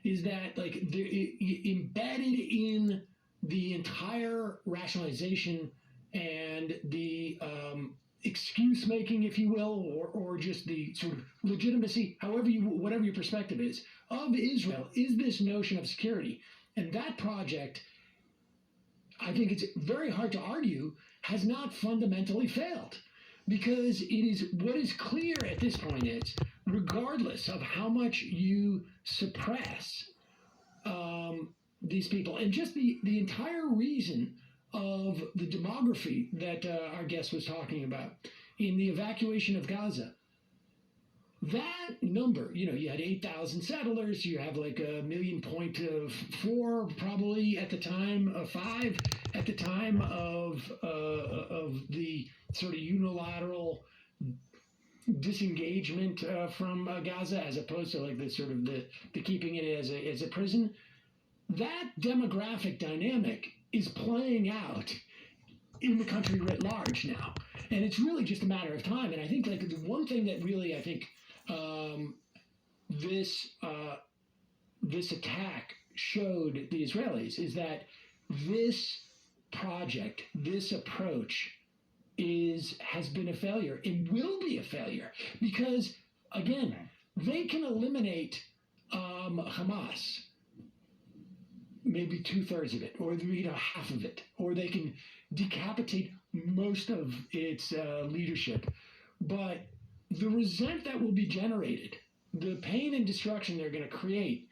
Is that embedded in the entire rationalization and the excuse making, if you will, or just the sort of legitimacy, whatever your perspective is, of Israel, is this notion of security. And that project, I think it's very hard to argue, has not fundamentally failed. Because what is clear at this point is, regardless of how much you suppress these people, and just the entire reason of the demography that our guest was talking about in the evacuation of Gaza. That number, you had 8,000 settlers, you have like 1.4 million, probably at the time, 5 at the time of the sort of unilateral disengagement from Gaza, as opposed to like the sort of the keeping it as a prison. That demographic dynamic is playing out in the country writ large now, and it's really just a matter of time. And I think like the one thing that really this attack showed the Israelis is that this project, this approach, has been a failure. It will be a failure because, again, they can eliminate Hamas, maybe 2/3 of it, or half of it, or they can decapitate most of its leadership. But the resent that will be generated, the pain and destruction they're going to create,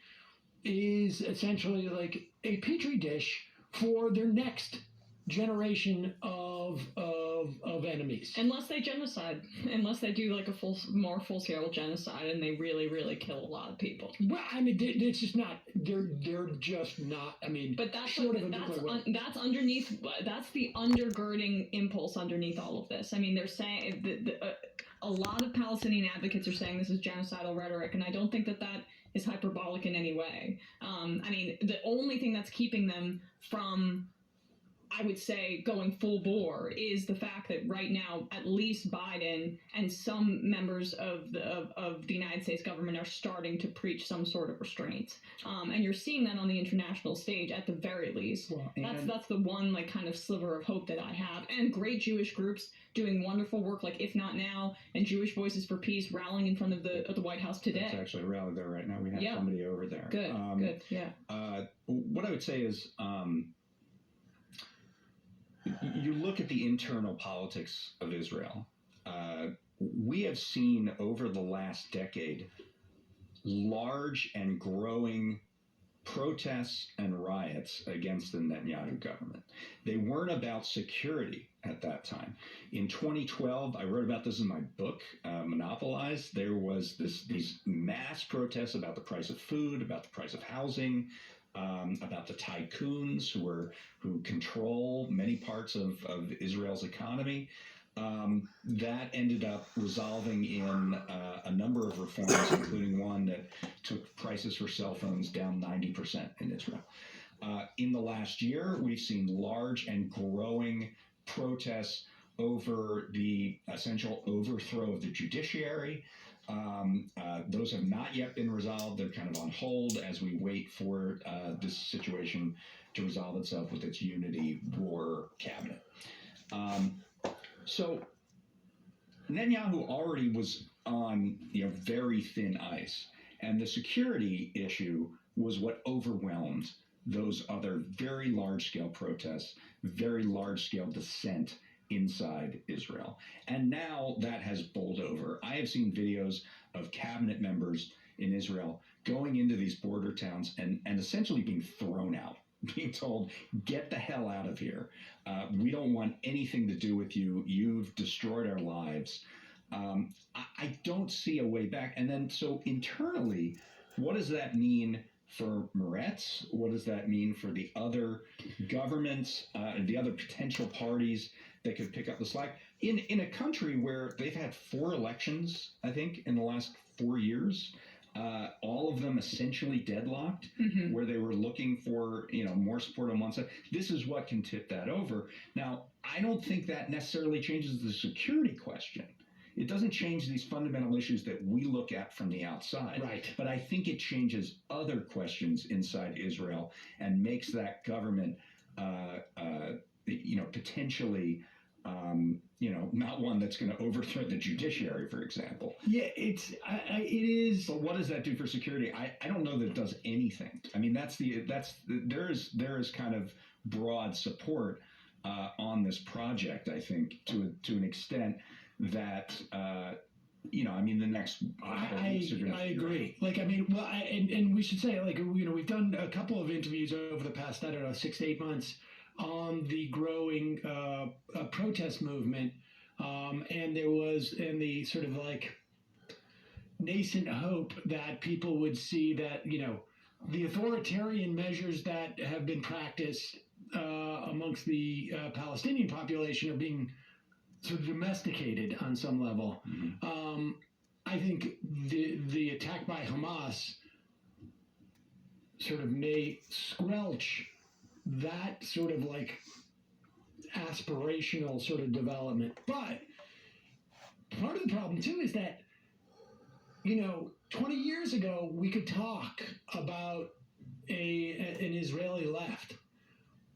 is essentially like a petri dish for their next generation of enemies. Unless they genocide, unless they do like a more full-scale genocide, and they really, really kill a lot of people. Well, I mean, it's just not. They're just not. I mean, but that's that's underneath. That's the undergirding impulse underneath all of this. I mean, they're saying a lot of Palestinian advocates are saying this is genocidal rhetoric, and I don't think that is hyperbolic in any way. I mean, the only thing that's keeping them from, I would say, going full bore is the fact that right now, at least Biden and some members of the United States government are starting to preach some sort of restraint, and you're seeing that on the international stage at the very least. Well, that's the one like kind of sliver of hope that I have, and great Jewish groups doing wonderful work like If Not Now and Jewish Voices for Peace rallying in front of the White House today. It's actually a rally there right now. We have somebody over there. Good, good, yeah. What I would say is, you look at the internal politics of Israel. We have seen over the last decade large and growing protests and riots against the Netanyahu government. They weren't about security at that time. In 2012, I wrote about this in my book, Monopolized. There was these mass protests about the price of food, about the price of housing, about the tycoons who control many parts of Israel's economy. That ended up resolving in a number of reforms, including one that took prices for cell phones down 90% in Israel. In the last year, we've seen large and growing protests over the essential overthrow of the judiciary. Those have not yet been resolved. They're kind of on hold as we wait for this situation to resolve itself with its unity war cabinet. So Netanyahu already was on very thin ice, and the security issue was what overwhelmed those other very large-scale protests, very large-scale dissent inside Israel. And now that has bowled over. I have seen videos of cabinet members in Israel going into these border towns and essentially being thrown out, being told, get the hell out of here. We don't want anything to do with you. You've destroyed our lives. I don't see a way back. And then so internally, what does that mean for Meretz? What does that mean for the other governments, the other potential parties that could pick up the slack? In a country where they've had 4 elections, I think, in the last 4 years, all of them essentially deadlocked, where they were looking for more support on one side. This is what can tip that over. Now, I don't think that necessarily changes the security question. It doesn't change these fundamental issues that we look at from the outside. Right. But I think it changes other questions inside Israel and makes that government, potentially, not one that's going to overthrow the judiciary, for example. Yeah, it is. But what does that do for security? I don't know that it does anything. I mean, there is kind of broad support on this project, I think, to an extent that the next weeks are going to. I agree. And we should say, we've done a couple of interviews over the past, 6 to 8 months on the growing protest movement, and there was the sort of like nascent hope that people would see that, you know, the authoritarian measures that have been practiced amongst the Palestinian population are being sort of domesticated on some level. I think the attack by Hamas sort of may squelch that sort of like aspirational sort of development. But part of the problem too is that, you know, 20 years ago we could talk about an Israeli left,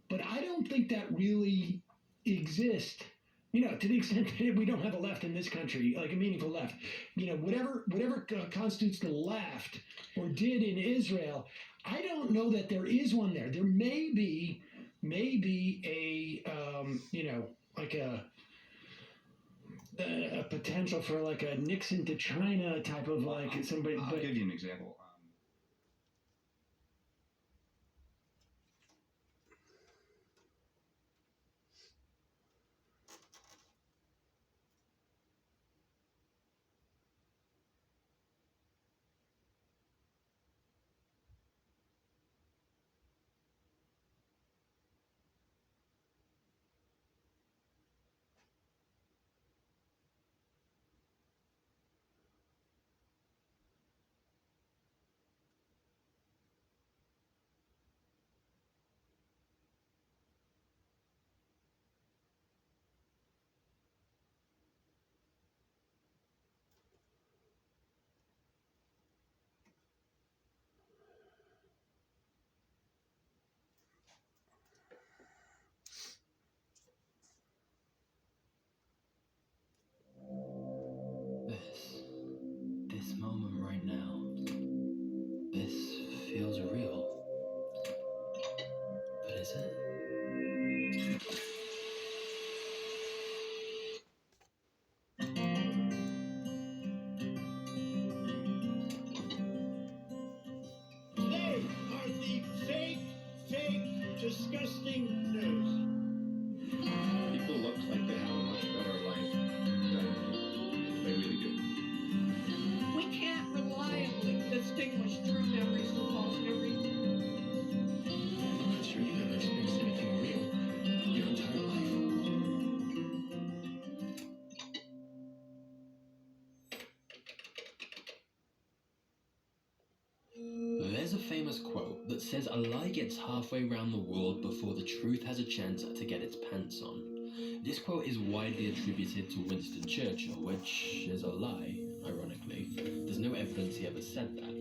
but I don't think that really exists. You know, to the extent that we don't have a left in this country, like a meaningful left. You know, whatever constitutes the left or did in Israel, I don't know that there is one there. There may be a you know, like a potential for like a Nixon to China type of like somebody. I'll give you an example. This moment right now, this feels real. But is it? They are the fake, disgusting news. People look like they have a much better life than they really do. We can't reliably distinguish true memories from false memories. I'm not sure you've ever experienced anything real your entire life. There's a famous quote that says a lie gets halfway around the world before the truth has a chance to get its pants on. This quote is widely attributed to Winston Churchill, which is a lie, ironically. There's no evidence he ever said that.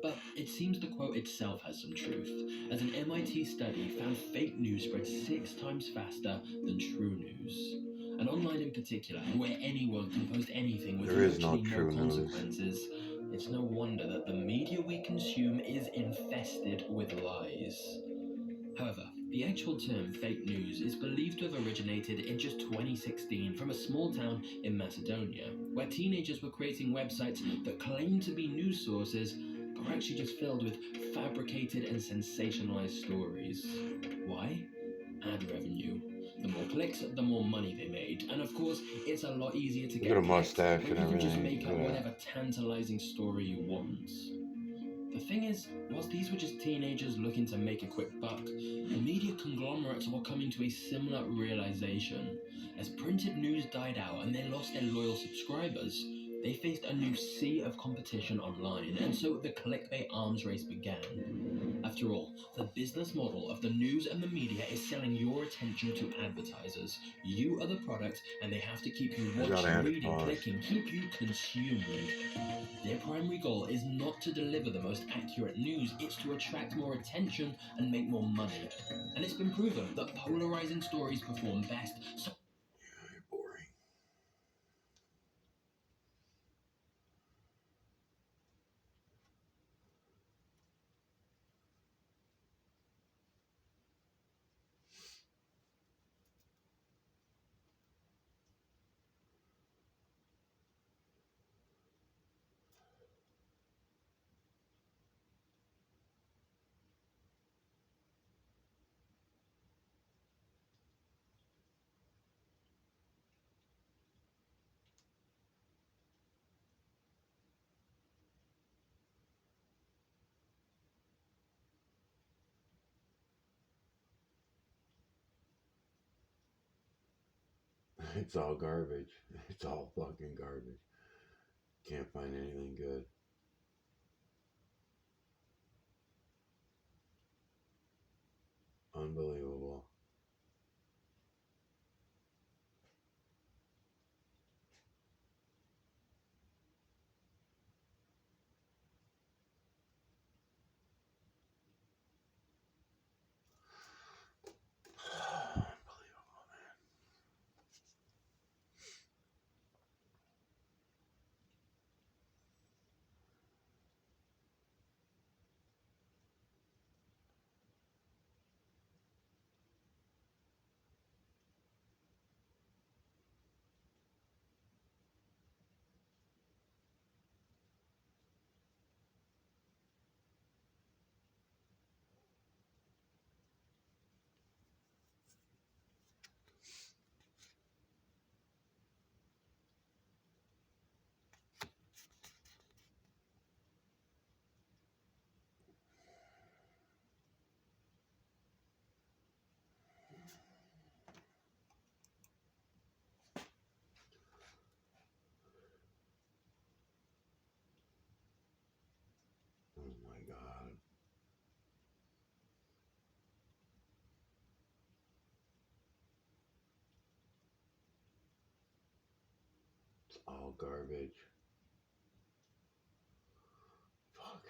But it seems the quote itself has some truth, as an MIT study found fake news spread 6 times faster than true news. And online in particular, where anyone can post anything with There is no virtually true no news. consequences, it's no wonder that the media we consume is infested with lies. However, the actual term fake news is believed to have originated in just 2016 from a small town in Macedonia, where teenagers were creating websites that claimed to be news sources, but were actually just filled with fabricated and sensationalized stories. Why? Ad revenue. The more clicks, the more money they made. And of course, it's a lot easier to Look get at a clicks mustache when and you can just everything. make up Look at whatever tantalizing story you want. The thing is, whilst these were just teenagers looking to make a quick buck, the media conglomerates were coming to a similar realization. As printed news died out and they lost their loyal subscribers, they faced a new sea of competition online, and so the clickbait arms race began. After all, the business model of the news and the media is selling your attention to advertisers. You are the product, and they have to keep you I gotta watching, add it reading, pause. clicking, keep you consumed. Their primary goal is not to deliver the most accurate news, it's to attract more attention and make more money. And it's been proven that polarizing stories perform best. So It's all garbage. It's all fucking garbage. Can't find anything good. Unbelievable. Oh my God. It's all garbage. Fuck.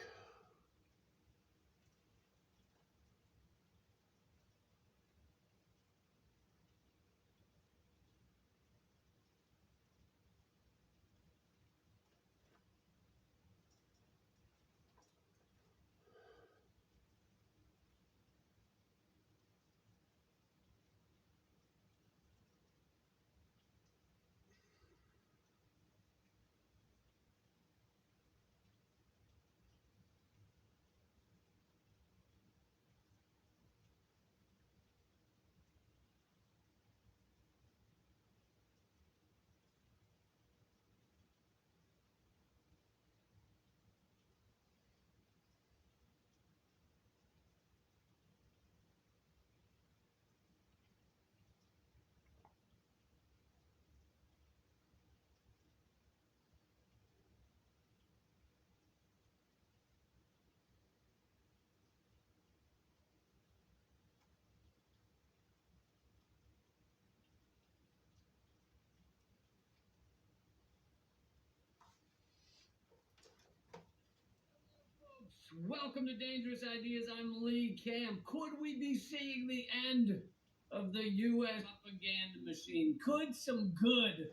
Welcome to Dangerous Ideas. I'm Lee Cam. Could we be seeing the end of the U.S. propaganda machine? Could some good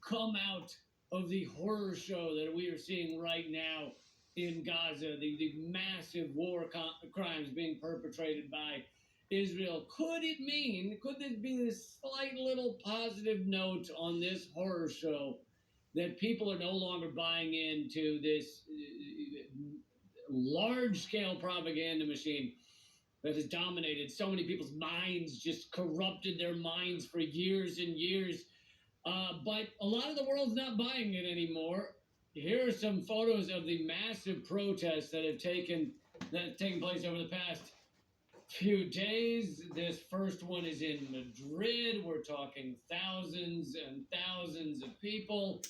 come out of the horror show that we are seeing right now in Gaza? The massive war crimes being perpetrated by Israel. Could this be this slight little positive note on this horror show that people are no longer buying into this large-scale propaganda machine that has dominated so many people's minds, just corrupted their minds for years and years. But a lot of the world's not buying it anymore. Here are some photos of the massive protests that have taken place over the past few days. This first one is in Madrid. We're talking thousands and thousands of people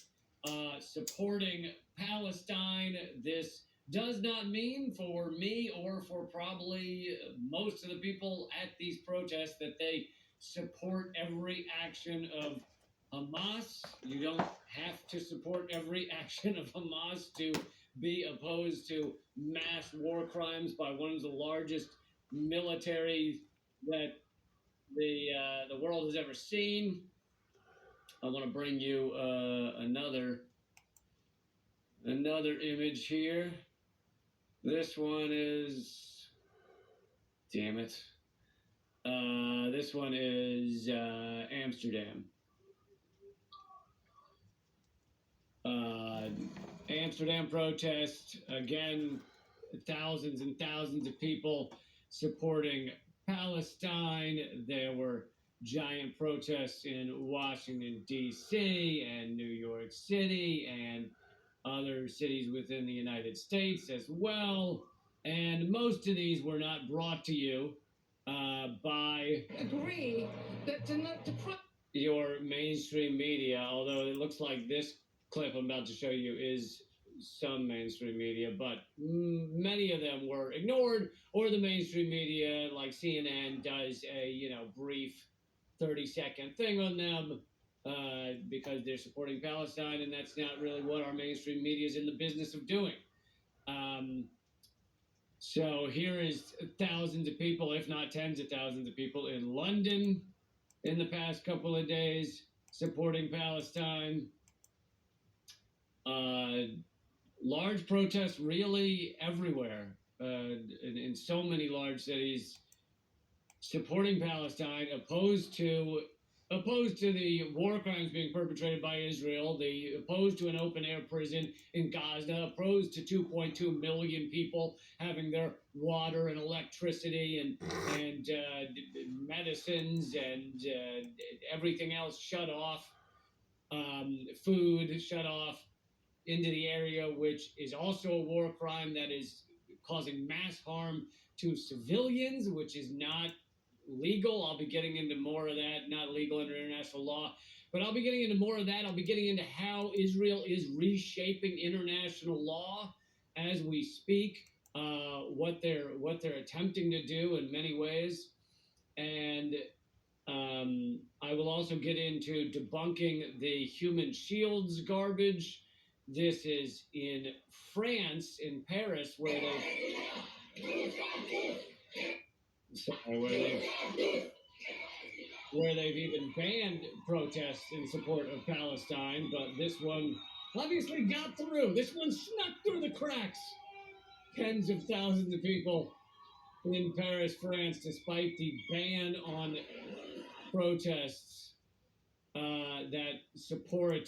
supporting Palestine. This does not mean for me or for probably most of the people at these protests that they support every action of Hamas. You don't have to support every action of Hamas to be opposed to mass war crimes by one of the largest militaries that the world has ever seen. I want to bring you another image here. This one is, damn it. This one is Amsterdam. Amsterdam protest, again, thousands and thousands of people supporting Palestine. There were giant protests in Washington, D.C. and New York City and other cities within the United States as well. And most of these were not brought to you by... Agree that to your mainstream media, although it looks like this clip I'm about to show you is some mainstream media, but many of them were ignored, or the mainstream media, like CNN, does a brief 30-second thing on them because they're supporting Palestine, and that's not really what our mainstream media is in the business of doing. So here is thousands of people, if not tens of thousands of people in London in the past couple of days supporting Palestine. Large protests really everywhere in so many large cities supporting Palestine, opposed to the war crimes being perpetrated by Israel, opposed to an open-air prison in Gaza, opposed to 2.2 million people having their water and electricity and medicines and everything else shut off, food shut off into the area, which is also a war crime that is causing mass harm to civilians, which is not legal. I'll be getting into more of that, not legal under international law, but I'll be getting into more of that. I'll be getting into how Israel is reshaping international law as we speak, what they're attempting to do in many ways. And I will also get into debunking the human shields garbage. This is in France, in Paris, where they've even banned protests in support of Palestine, but this one obviously got through. This one snuck through the cracks. Tens of thousands of people in Paris, France, despite the ban on protests that support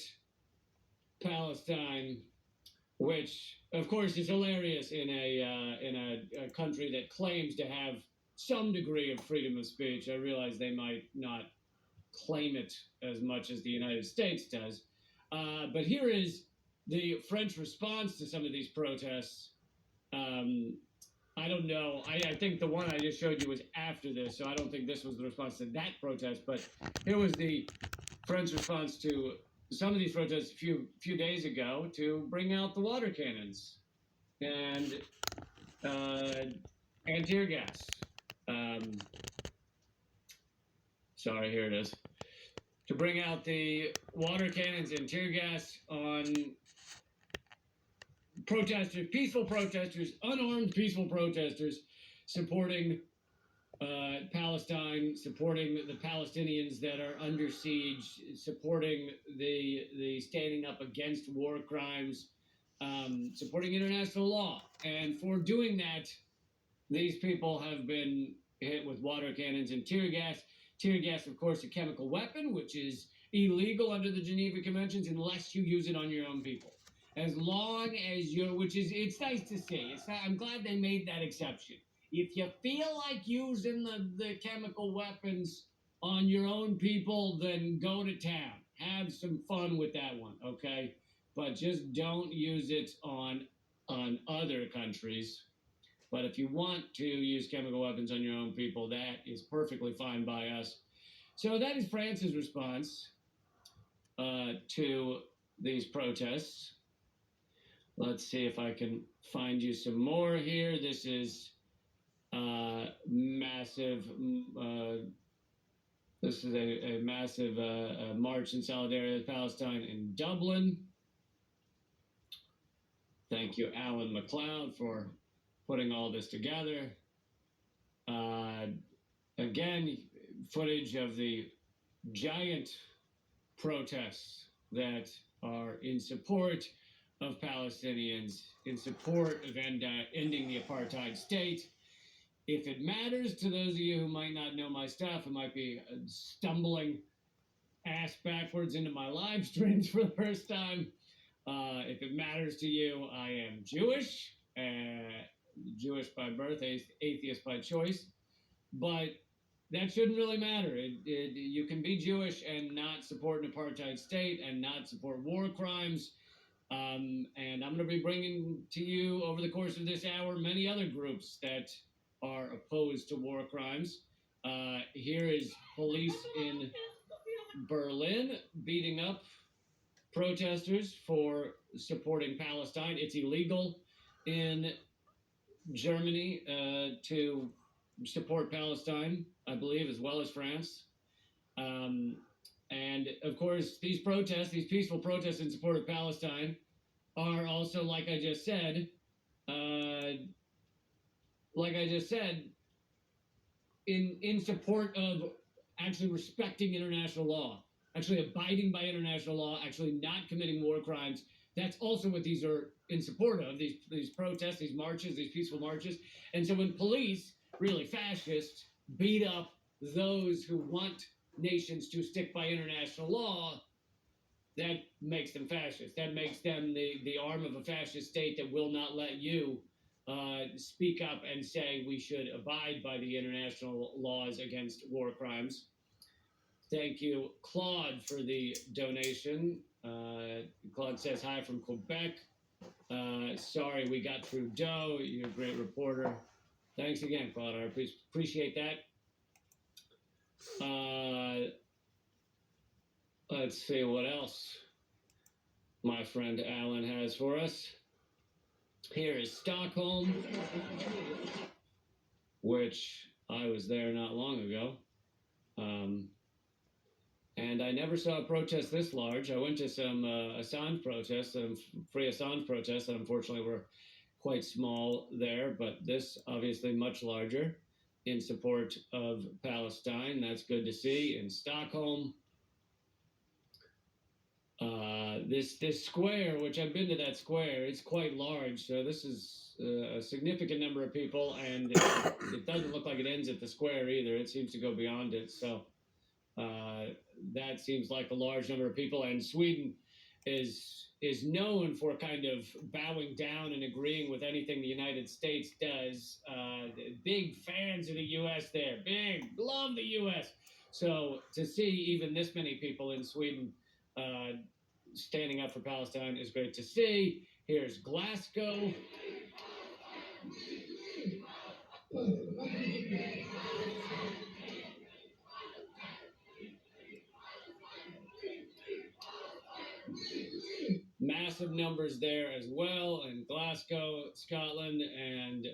Palestine, which of course is hilarious in a country that claims to have some degree of freedom of speech. I realize they might not claim it as much as the United States does, but here is the French response to some of these protests. I don't know. I think the one I just showed you was after this, so I don't think this was the response to that protest. But here was the French response to some of these protests a few days ago to bring out the water cannons and tear gas. Sorry, here it is. To bring out the water cannons and tear gas on protesters, peaceful protesters, unarmed peaceful protesters supporting Palestine, supporting the Palestinians that are under siege, supporting the standing up against war crimes, supporting international law. And for doing that, these people have been hit with water cannons and tear gas. Tear gas, of course, a chemical weapon, which is illegal under the Geneva Conventions unless you use it on your own people. As long as it's nice to see. I'm glad they made that exception. If you feel like using the chemical weapons on your own people, then go to town. Have some fun with that one, okay? But just don't use it on other countries. But if you want to use chemical weapons on your own people, that is perfectly fine by us. So that is France's response to these protests. Let's see if I can find you some more here. This is massive. This is a massive march in solidarity with Palestine in Dublin. Thank you, Alan McLeod, for putting all this together. Again, footage of the giant protests that are in support of Palestinians, in support of ending the apartheid state. If it matters to those of you who might not know my stuff, who might be stumbling ass backwards into my live streams for the first time, if it matters to you, I am Jewish. Jewish by birth, atheist by choice, but that shouldn't really matter. You can be Jewish and not support an apartheid state and not support war crimes. And I'm going to be bringing to you over the course of this hour many other groups that are opposed to war crimes. Here is police in Berlin beating up protesters for supporting Palestine. It's illegal in Germany to support Palestine, I believe, as well as France. And of course, these protests, these peaceful protests in support of Palestine, are also, like I just said, in support of actually respecting international law, actually abiding by international law, actually not committing war crimes. That's also what these are in support of, these protests, these marches, these peaceful marches. And so when police, really fascists, beat up those who want nations to stick by international law, that makes them fascist. That makes them the arm of a fascist state that will not let you speak up and say we should abide by the international laws against war crimes. Thank you, Claude, for the donation. Claude says hi from Quebec. Sorry we got Trudeau. You're a great reporter. Thanks again, Claude. I appreciate that. Let's see what else my friend Alan has for us. Here is Stockholm, which I was there not long ago. And I never saw a protest this large. I went to some Assange protests, free Assange protests that unfortunately were quite small there, but this obviously much larger in support of Palestine. That's good to see in Stockholm. This square, which I've been to that square, it's quite large. So this is a significant number of people, and it doesn't look like it ends at the square either. It seems to go beyond it. So that seems like a large number of people. And Sweden is known for kind of bowing down and agreeing with anything the United States does. Big fans of the U.S. there. Big, love the U.S. So to see even this many people in Sweden standing up for Palestine is great to see. Here's Glasgow. Massive numbers there as well in Glasgow, Scotland. And,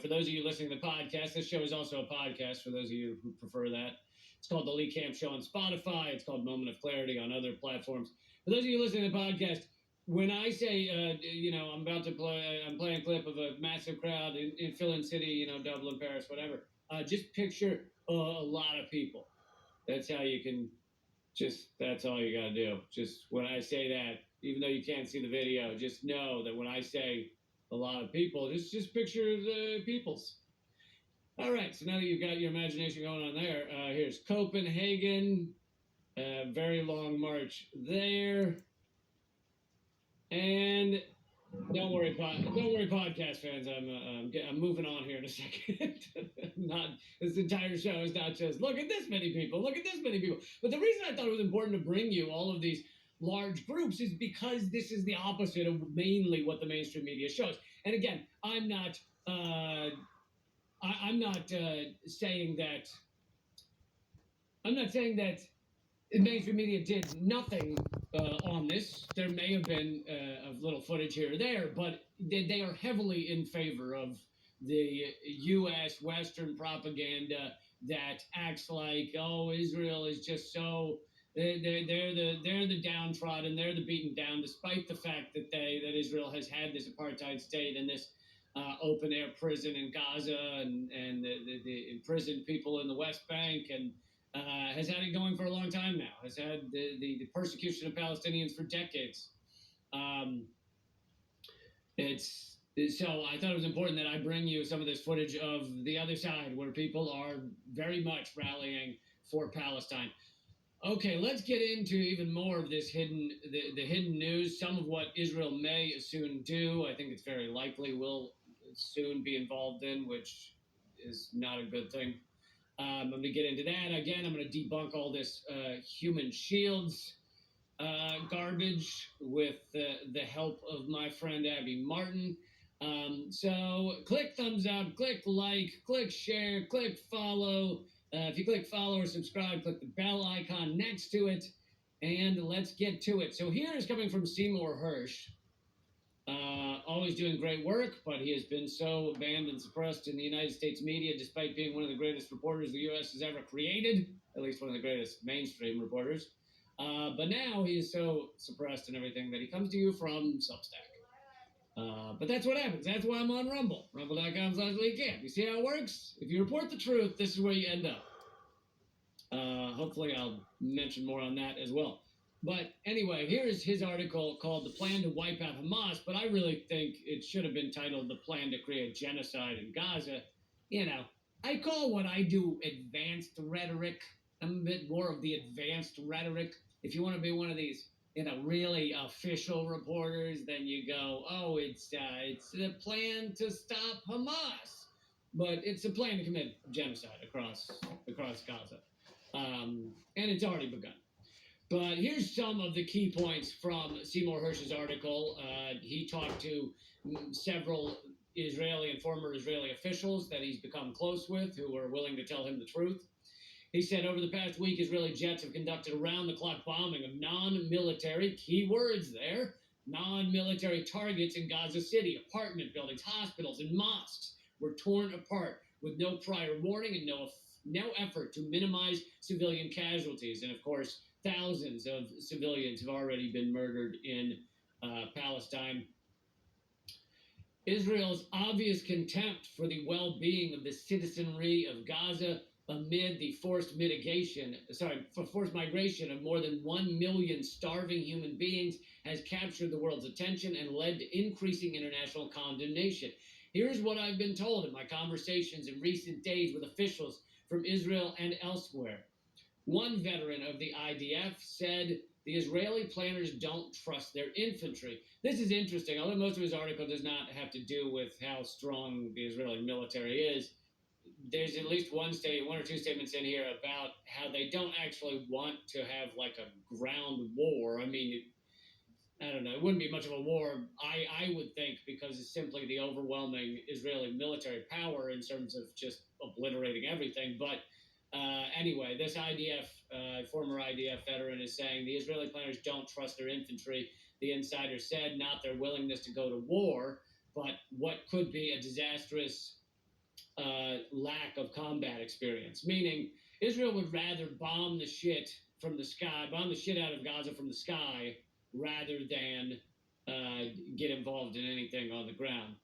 for those of you listening to the podcast, this show is also a podcast for those of you who prefer that. It's called The Lee Camp Show on Spotify. It's called Moment of Clarity on other platforms. For those of you listening to the podcast, when I say, I'm playing a clip of a massive crowd in Finland City, Dublin, Paris, whatever, just picture a lot of people. That's how you can that's all you got to do. Just when I say that, even though you can't see the video, just know that when I say a lot of people, just picture the peoples. All right, so now that you've got your imagination going on there, here's Copenhagen, very long march there, and don't worry, podcast fans, I'm moving on here in a second. This entire show is not just look at this many people, but the reason I thought it was important to bring you all of these large groups is because this is the opposite of mainly what the mainstream media shows. And again, I'm not saying that mainstream media did nothing on this. There may have been a little footage here or there, but they are heavily in favor of the U.S. Western propaganda that acts like, oh, Israel is just so they're the downtrodden, they're the beaten down, despite the fact that Israel has had this apartheid state and this open air prison in Gaza and the imprisoned people in the West Bank and has had it going for a long time now, has had the persecution of Palestinians for decades. So I thought it was important that I bring you some of this footage of the other side where people are very much rallying for Palestine. Okay, let's get into even more of this the hidden news, some of what Israel may soon do. I think it's very likely will soon be involved in, which is not a good thing. I'm going to get into that. Again, I'm going to debunk all this human shields garbage with the help of my friend Abby Martin. So click thumbs up, click like, click share, click follow. If you click follow or subscribe, click the bell icon next to it, and let's get to it. So here is coming from Seymour Hersh. Always doing great work, but he has been so banned and suppressed in the United States media, despite being one of the greatest reporters the U.S. has ever created, at least one of the greatest mainstream reporters. But now he is so suppressed and everything that he comes to you from Substack. But that's what happens. That's why I'm on Rumble. Rumble.com/LeeCamp. You see how it works? If you report the truth, this is where you end up. Hopefully I'll mention more on that as well. But anyway, here's his article called The Plan to Wipe Out Hamas, but I really think it should have been titled The Plan to Create Genocide in Gaza. You know, I call what I do advanced rhetoric. I'm a bit more of the advanced rhetoric. If you want to be one of these, really official reporters, then you go, oh, it's a plan to stop Hamas. But it's a plan to commit genocide across Gaza. And it's already begun. But here's some of the key points from Seymour Hersh's article. He talked to several Israeli and former Israeli officials that he's become close with who were willing to tell him the truth. He said, over the past week, Israeli jets have conducted around-the-clock bombing of non-military, key words there, non-military targets in Gaza City. Apartment buildings, hospitals, and mosques were torn apart with no prior warning and no effort to minimize civilian casualties. And, of course, thousands of civilians have already been murdered in Palestine. Israel's obvious contempt for the well-being of the citizenry of Gaza amid the forced migration of more than 1 million starving human beings has captured the world's attention and led to increasing international condemnation. Here's what I've been told in my conversations in recent days with officials from Israel and elsewhere. One veteran of the IDF said the Israeli planners don't trust their infantry. This is interesting. Although most of his article does not have to do with how strong the Israeli military is, there's at least one or two statements in here about how they don't actually want to have like a ground war. I mean, I don't know. It wouldn't be much of a war, I would think, because it's simply the overwhelming Israeli military power in terms of just obliterating everything. But anyway, this former IDF veteran is saying the Israeli planners don't trust their infantry. The insider said not their willingness to go to war, but what could be a disastrous lack of combat experience. Meaning, Israel would rather bomb the shit out of Gaza from the sky, rather than get involved in anything on the ground.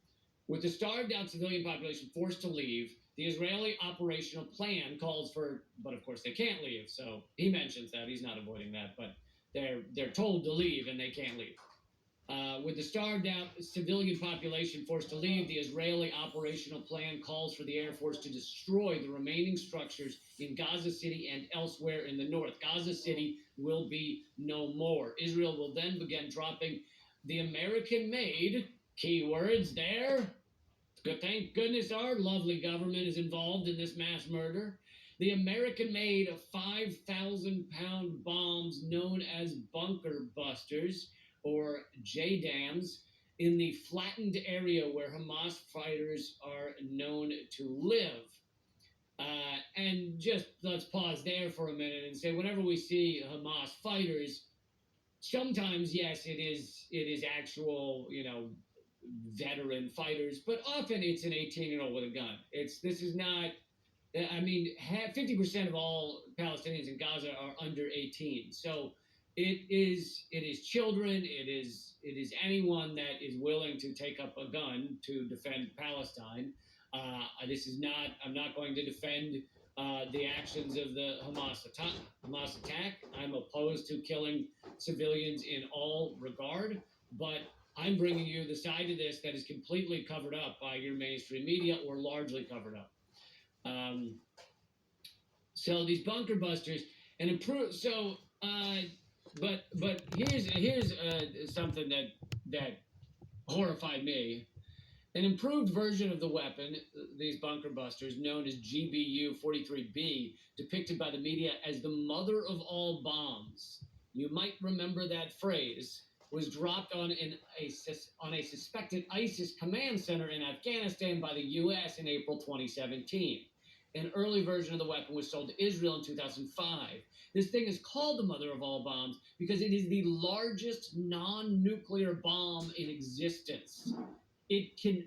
With the starved-out civilian population forced to leave, the Israeli operational plan calls for, but of course they can't leave, so he mentions that. He's not avoiding that, but they're told to leave and they can't leave. With the starved-out civilian population forced to leave, the Israeli operational plan calls for the Air Force to destroy the remaining structures in Gaza City and elsewhere in the north. Gaza City will be no more. Israel will then begin dropping the American-made, keywords there. Thank goodness our lovely government is involved in this mass murder. The American-made 5,000-pound bombs known as bunker busters, or JDAMs, in the flattened area where Hamas fighters are known to live. And just let's pause there for a minute and say, whenever we see Hamas fighters, sometimes, yes, it is actual, veteran fighters, but often it's an 18-year-old with a gun. This is not, 50% of all Palestinians in Gaza are under 18. So it is children, it is anyone that is willing to take up a gun to defend Palestine. I'm not going to defend the actions of the Hamas attack. I'm opposed to killing civilians in all regard, but I'm bringing you the side of this that is completely covered up by your mainstream media, or largely covered up. So these bunker busters and improve. So, but here's something that horrified me. An improved version of the weapon, these bunker busters, known as GBU-43B, depicted by the media as the mother of all bombs. You might remember that phrase. Was dropped on a suspected ISIS command center in Afghanistan by the U.S. in April 2017. An early version of the weapon was sold to Israel in 2005. This thing is called the mother of all bombs because it is the largest non-nuclear bomb in existence. It can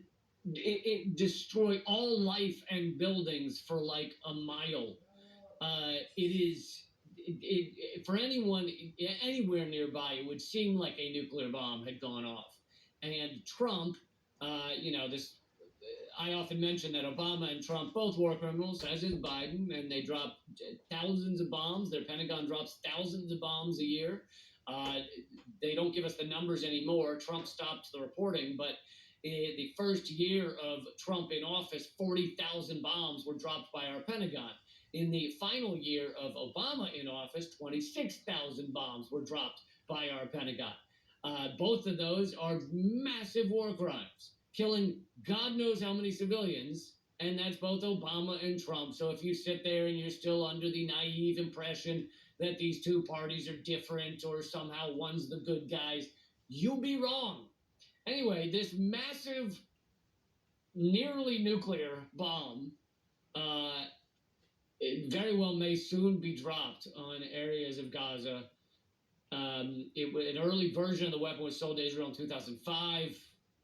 destroy all life and buildings for like a mile. For anyone anywhere nearby, it would seem like a nuclear bomb had gone off. And Trump, I often mention that Obama and Trump both war criminals, as is Biden, and they drop thousands of bombs. Their Pentagon drops thousands of bombs a year. They don't give us the numbers anymore. Trump stopped the reporting, but in the first year of Trump in office, 40,000 bombs were dropped by our Pentagon. In the final year of Obama in office, 26,000 bombs were dropped by our Pentagon. Both of those are massive war crimes, killing God knows how many civilians, and that's both Obama and Trump. So if you sit there and you're still under the naive impression that these two parties are different or somehow one's the good guys, you'll be wrong. Anyway, this massive, nearly nuclear bomb it very well may soon be dropped on areas of Gaza. An early version of the weapon was sold to Israel in 2005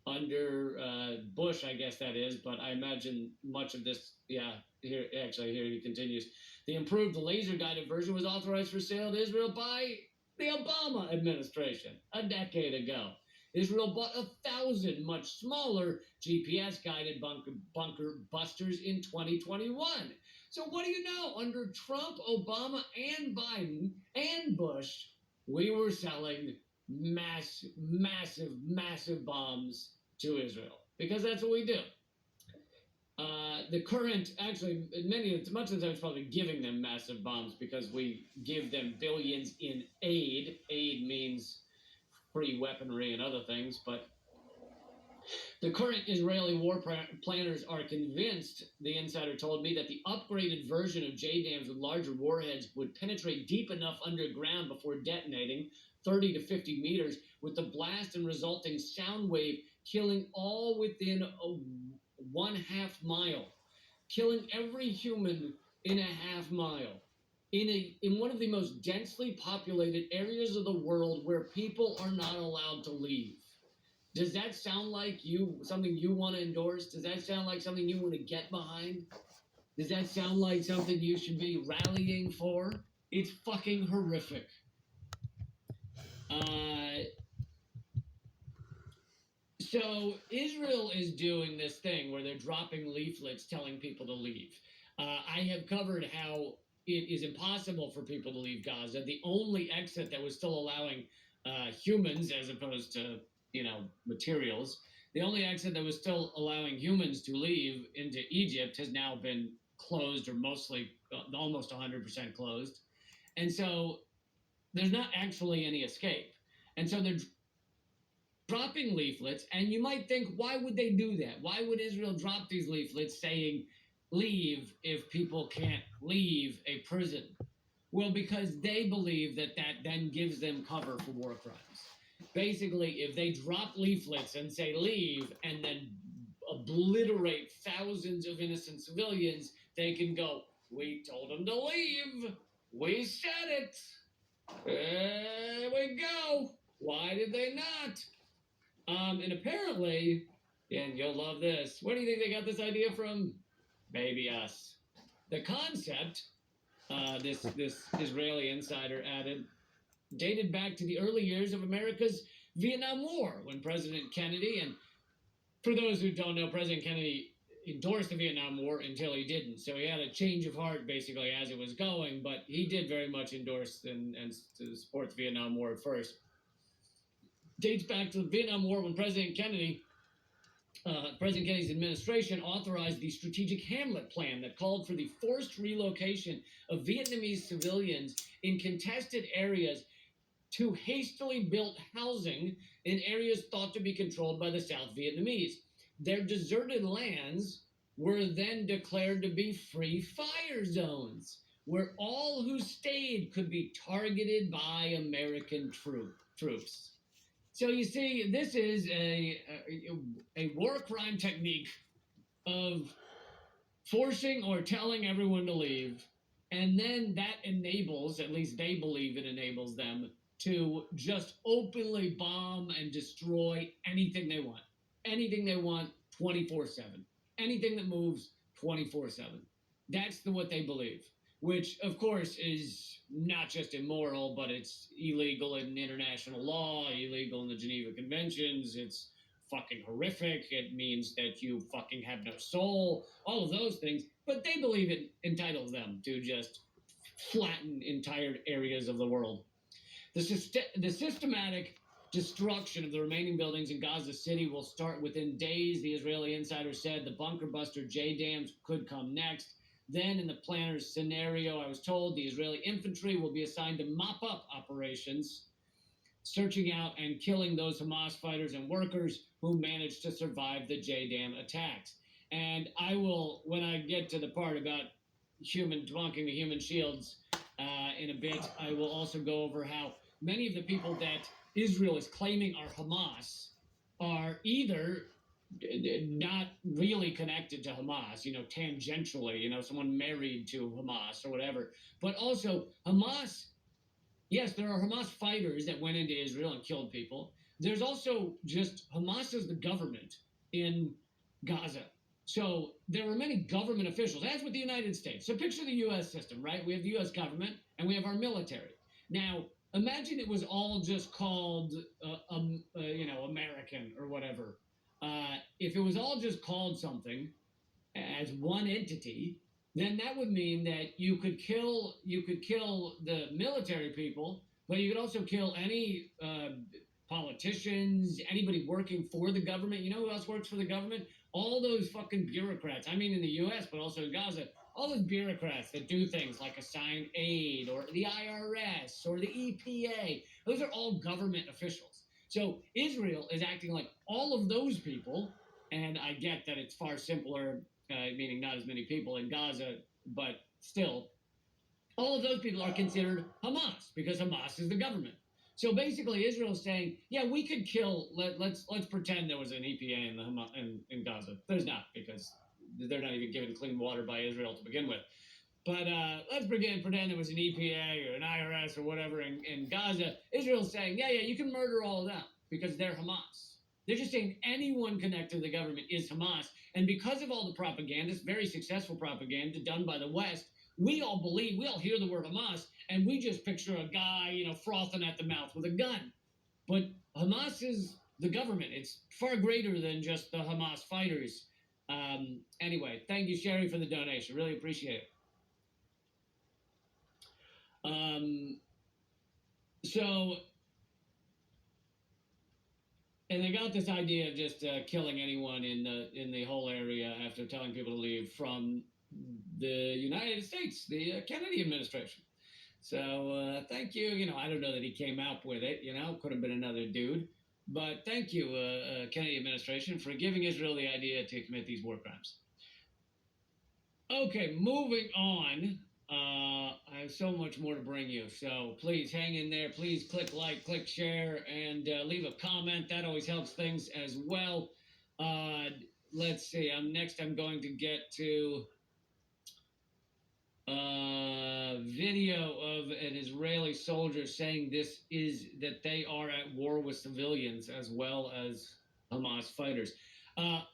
under Bush, I guess that is, but I imagine much of this, here he continues. The improved laser-guided version was authorized for sale to Israel by the Obama administration a decade ago. Israel bought 1,000 much smaller GPS-guided bunker busters in 2021. So what do you know? Under Trump, Obama, and Biden, and Bush, we were selling massive bombs to Israel because that's what we do. The current, actually, much of the time it's probably giving them massive bombs because we give them billions in aid. Aid means free weaponry and other things, but the current Israeli war planners are convinced, the insider told me, that the upgraded version of JDAMs with larger warheads would penetrate deep enough underground before detonating, 30 to 50 meters, with the blast and resulting sound wave killing all within a 1/2 mile, killing every human in a 1/2 mile. In one of the most densely populated areas of the world where people are not allowed to leave. Does that sound like something you want to endorse? Does that sound like something you want to get behind? Does that sound like something you should be rallying for? It's fucking horrific. So Israel is doing this thing where they're dropping leaflets telling people to leave. I have covered how it is impossible for people to leave Gaza. The only exit that was still allowing humans, as opposed to materials, the only exit that was still allowing humans to leave into Egypt has now been closed, or mostly, almost 100% closed. And so there's not actually any escape. And so they're dropping leaflets, and you might think, why would they do that? Why would Israel drop these leaflets saying, leave if people can't leave a prison? Well, because they believe that then gives them cover for war crimes. Basically, if they drop leaflets and say leave and then obliterate thousands of innocent civilians, they can go, we told them to leave. We said it. There we go. Why did they not? And apparently, and you'll love this, where do you think they got this idea from? Maybe us. The concept, this Israeli insider added, dated back to the early years of America's Vietnam War, when President Kennedy, and for those who don't know, President Kennedy endorsed the Vietnam War until he didn't. So he had a change of heart basically as it was going, but he did very much endorse and support the Vietnam War at first. Dates back to the Vietnam War when President Kennedy's administration authorized the Strategic Hamlet Plan that called for the forced relocation of Vietnamese civilians in contested areas to hastily built housing in areas thought to be controlled by the South Vietnamese. Their deserted lands were then declared to be free fire zones, where all who stayed could be targeted by American troops. So you see, this is a war crime technique of forcing or telling everyone to leave, and then that enables, at least they believe it enables them, to just openly bomb and destroy anything they want. Anything they want 24/7. Anything that moves 24/7. That's what they believe, which of course is not just immoral, but it's illegal in international law, illegal in the Geneva Conventions. It's fucking horrific. It means that you fucking have no soul, all of those things. But they believe it entitles them to just flatten entire areas of the world. The systematic destruction of the remaining buildings in Gaza City will start within days, the Israeli insider said. The bunker buster JDAMs could come next. Then, in the planner's scenario, I was told the Israeli infantry will be assigned to mop up operations, searching out and killing those Hamas fighters and workers who managed to survive the JDAM attacks. And I will, when I get to the part about debunking the human shields in a bit, I will also go over how many of the people that Israel is claiming are Hamas are either not really connected to Hamas, tangentially, someone married to Hamas or whatever, but also Hamas. Yes, there are Hamas fighters that went into Israel and killed people. There's also just Hamas as the government in Gaza. So there are many government officials, as with the United States. So picture the U.S. system, right? We have the U.S. government and we have our military. Now, imagine it was all just called, American or whatever. If it was all just called something as one entity, then that would mean that you could kill the military people, but you could also kill any politicians, anybody working for the government. You know who else works for the government? All those fucking bureaucrats. I mean, in the U.S., but also in Gaza. All those bureaucrats that do things like assign aid, or the IRS, or the EPA. Those are all government officials. So Israel is acting like all of those people, and I get that it's far simpler, meaning not as many people in Gaza, but still, all of those people are considered Hamas because Hamas is the government. So basically, Israel is saying, yeah, we could kill. Let's pretend there was an EPA in Gaza. There's not, because they're not even given clean water by Israel to begin with. But let's pretend there was an EPA or an IRS or whatever in Gaza. Israel's saying, yeah, you can murder all of them because they're Hamas. They're just saying anyone connected to the government is Hamas. And because of all the propaganda, very successful propaganda done by the West, we all hear the word Hamas, and we just picture a guy, frothing at the mouth with a gun. But Hamas is the government. It's far greater than just the Hamas fighters. Anyway, thank you, Sherry, for the donation. Really appreciate it. And they got this idea of just killing anyone in the whole area after telling people to leave from the United States, the Kennedy administration. So thank you. I don't know that he came out with it. Could have been another dude. But thank you, Kennedy administration, for giving Israel the idea to commit these war crimes. Okay, moving on. I have so much more to bring you, so please hang in there. Please click like, click share, and leave a comment. That always helps things as well. Let's see. I'm going to get to video of an Israeli soldier saying that they are at war with civilians as well as Hamas fighters. But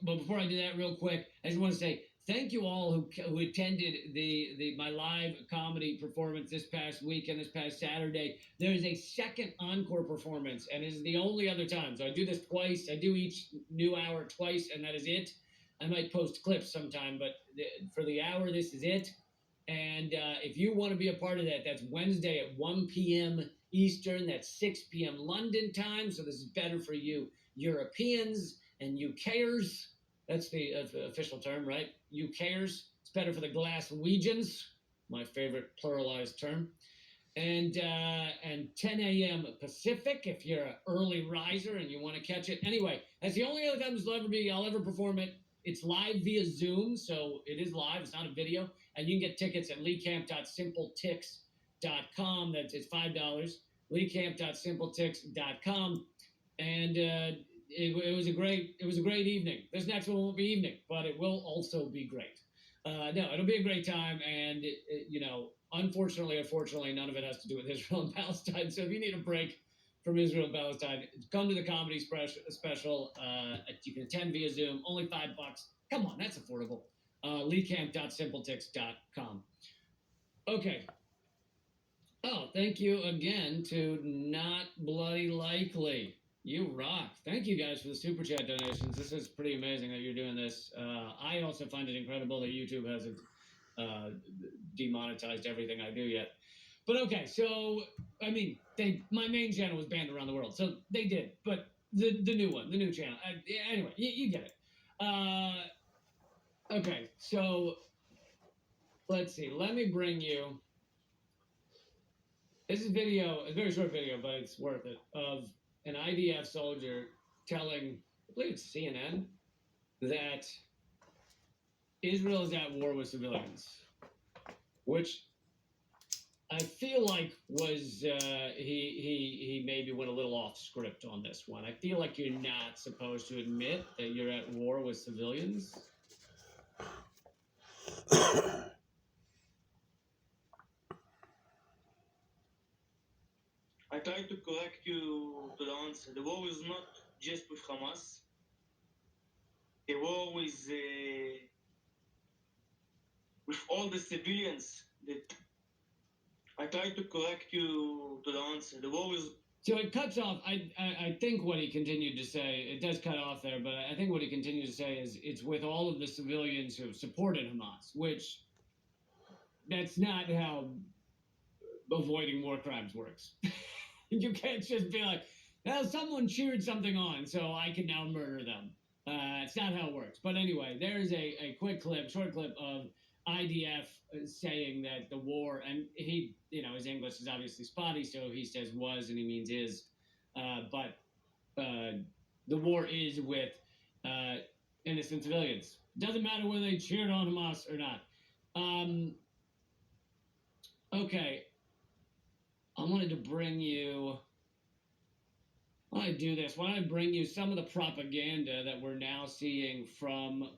before I do that, real quick, I just want to say thank you all who attended my live comedy performance this past week and this past Saturday. There is a second encore performance, and it is the only other time. So I do this twice. I do each new hour twice, and that is it. I might post clips sometime, but for the hour, this is it. And if you want to be a part of that, that's Wednesday at 1 p.m. Eastern. That's 6 p.m. London time. So this is better for you Europeans and UKers. That's the official term, right? UKers. It's better for the Glaswegians, my favorite pluralized term. And 10 a.m. Pacific if you're an early riser and you want to catch it. Anyway, that's the only other time I'll ever perform it. It's live via Zoom, so it is live. It's not a video. And you can get tickets at leecamp.simpletix.com. It's $5. leecamp.simpletix.com. And it was a great evening. This next one won't be evening, but it will also be great. No, it'll be a great time, and you know, unfortunately, unfortunately, none of it has to do with Israel and Palestine. So if you need a break from Israel and Palestine, come to the comedy special. You can attend via Zoom, only $5. Come on, that's affordable. leecamp.simpletix.com. Okay. Oh, thank you again to Not Bloody Likely. You rock. Thank you guys for the super chat donations. This is pretty amazing that you're doing this. I also find it incredible that YouTube hasn't demonetized everything I do yet. But okay, so I mean, my main channel was banned around the world, so they did. But the new one, the new channel. Anyway, you get it. Okay, so let's see. Let me bring you. This is video, a very short video, but it's worth it, of an IDF soldier telling, I believe it's CNN, that Israel is at war with civilians, which I feel like was, he maybe went a little off script on this one. I feel like you're not supposed to admit that you're at war with civilians. I try to correct you to the answer. The war is not just with Hamas. The war with all the civilians. That I try to correct you to the answer. The war is. So it cuts off. I think what he continued to say, it does cut off there, but I think what he continued to say is it's with all of the civilians who have supported Hamas, which that's not how avoiding war crimes works. You can't just be like, well, someone cheered something on, so I can now murder them. It's not how it works. But anyway, there's a quick clip, short clip of IDF saying that the war, and he, you know, his English is obviously spotty, so he says was and he means is, but the war is with innocent civilians. Doesn't matter whether they cheered on Hamas or not. Okay. I wanted to bring you. Why don't I do this? Why don't I bring you some of the propaganda that we're now seeing from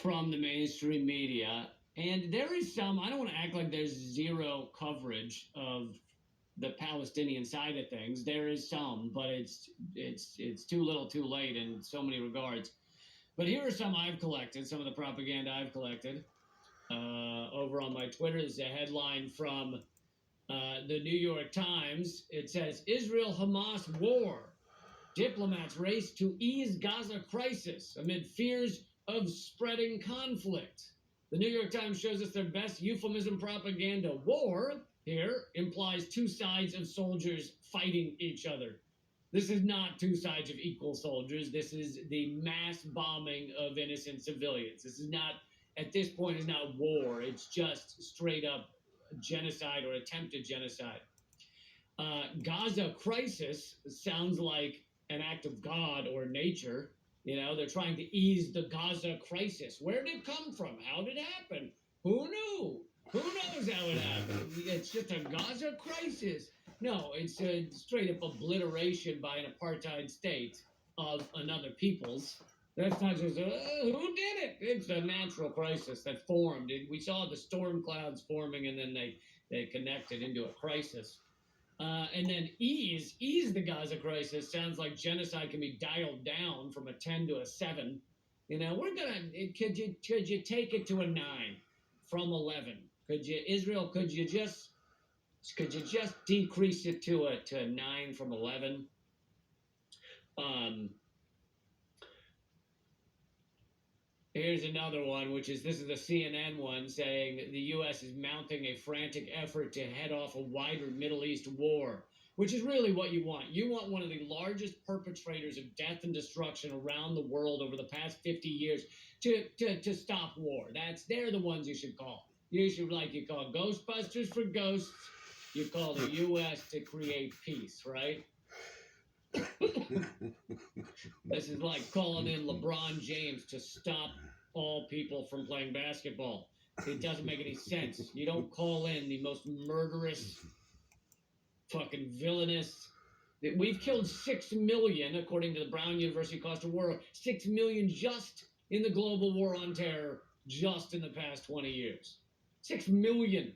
the mainstream media? And there is some. I don't want to act like there's zero coverage of the Palestinian side of things. There is some, but it's too little, too late in so many regards. But here are some I've collected. Some of the propaganda I've collected. Over on my Twitter, there's a headline from the New York Times. It says, Israel-Hamas war. Diplomats race to ease Gaza crisis amid fears of spreading conflict. The New York Times shows us their best euphemism propaganda. War, here, implies two sides of soldiers fighting each other. This is not two sides of equal soldiers. This is the mass bombing of innocent civilians. This is not... At this point, it's not war. It's just straight up genocide or attempted genocide. Gaza crisis sounds like an act of God or nature. You know, they're trying to ease the Gaza crisis. Where did it come from? How did it happen? Who knew? Who knows how it happened? It's just a Gaza crisis. No, it's a straight up obliteration by an apartheid state of another people's. That's not just, who did it? It's a natural crisis that formed. We saw the storm clouds forming, and then they connected into a crisis. And then ease the Gaza crisis sounds like genocide can be dialed down from a 10 to a 7. You know, could you take it to a 9 from 11? Israel, could you just decrease it to a 9 from 11? Here's another one, this is the CNN one, saying the U.S. is mounting a frantic effort to head off a wider Middle East war, which is really what you want. You want one of the largest perpetrators of death and destruction around the world over the past 50 years to stop war. They're the ones you should call. You call Ghostbusters for ghosts. You call the U.S. to create peace, right? This is like calling in LeBron James to stop all people from playing basketball. It doesn't make any sense. You don't call in the most murderous, fucking villainous. We've killed 6 million, according to the Brown University Cost of War, 6 million just in the global war on terror just in the past 20 years. 6 million.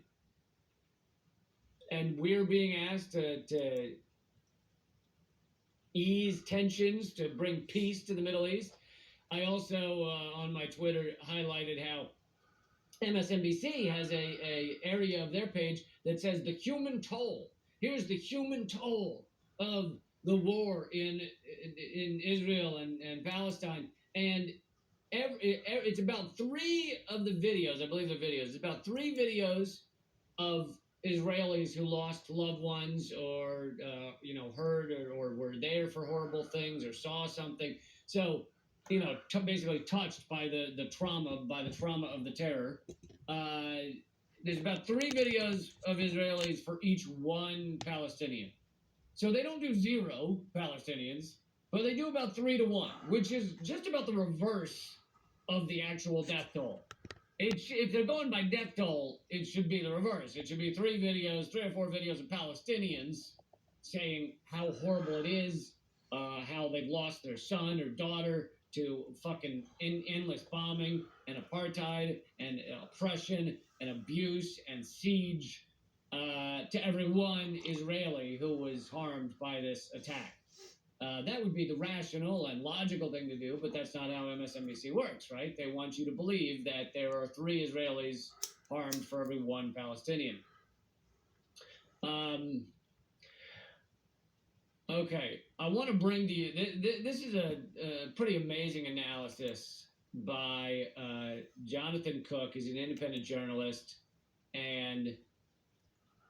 And we're being asked to ease tensions, to bring peace to the Middle East. I also, on my Twitter, highlighted how MSNBC has a area of their page that says the human toll. Here's the human toll of the war in Israel and Palestine. And it's about 3 of the videos, I believe the videos, it's about 3 videos of Israelis who lost loved ones or, heard or were there for horrible things or saw something. So, basically touched by the trauma of the terror. There's about 3 videos of Israelis for each 1 Palestinian. So they don't do 0 Palestinians, but they do about 3 to 1, which is just about the reverse of the actual death toll. If they're going by death toll, it should be the reverse. It should be 3 or 4 videos of Palestinians saying how horrible it is, how they've lost their son or daughter to fucking endless bombing and apartheid and oppression and abuse and siege, to every one Israeli who was harmed by this attack. That would be the rational and logical thing to do, but that's not how MSNBC works, right? They want you to believe that there are 3 Israelis harmed for every 1 Palestinian. Okay, I want to bring to you, this is a pretty amazing analysis by Jonathan Cook. He's an independent journalist. And,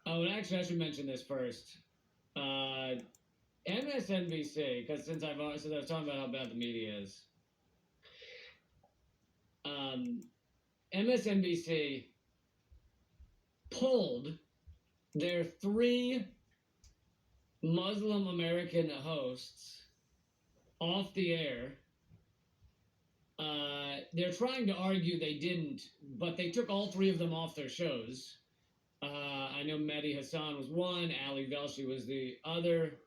actually, I should mention this first. MSNBC, because since I was talking about how bad the media is, MSNBC pulled their 3 Muslim American hosts off the air. They're trying to argue they didn't, but they took all 3 of them off their shows. I know Mehdi Hassan was one, Ali Velshi was the other.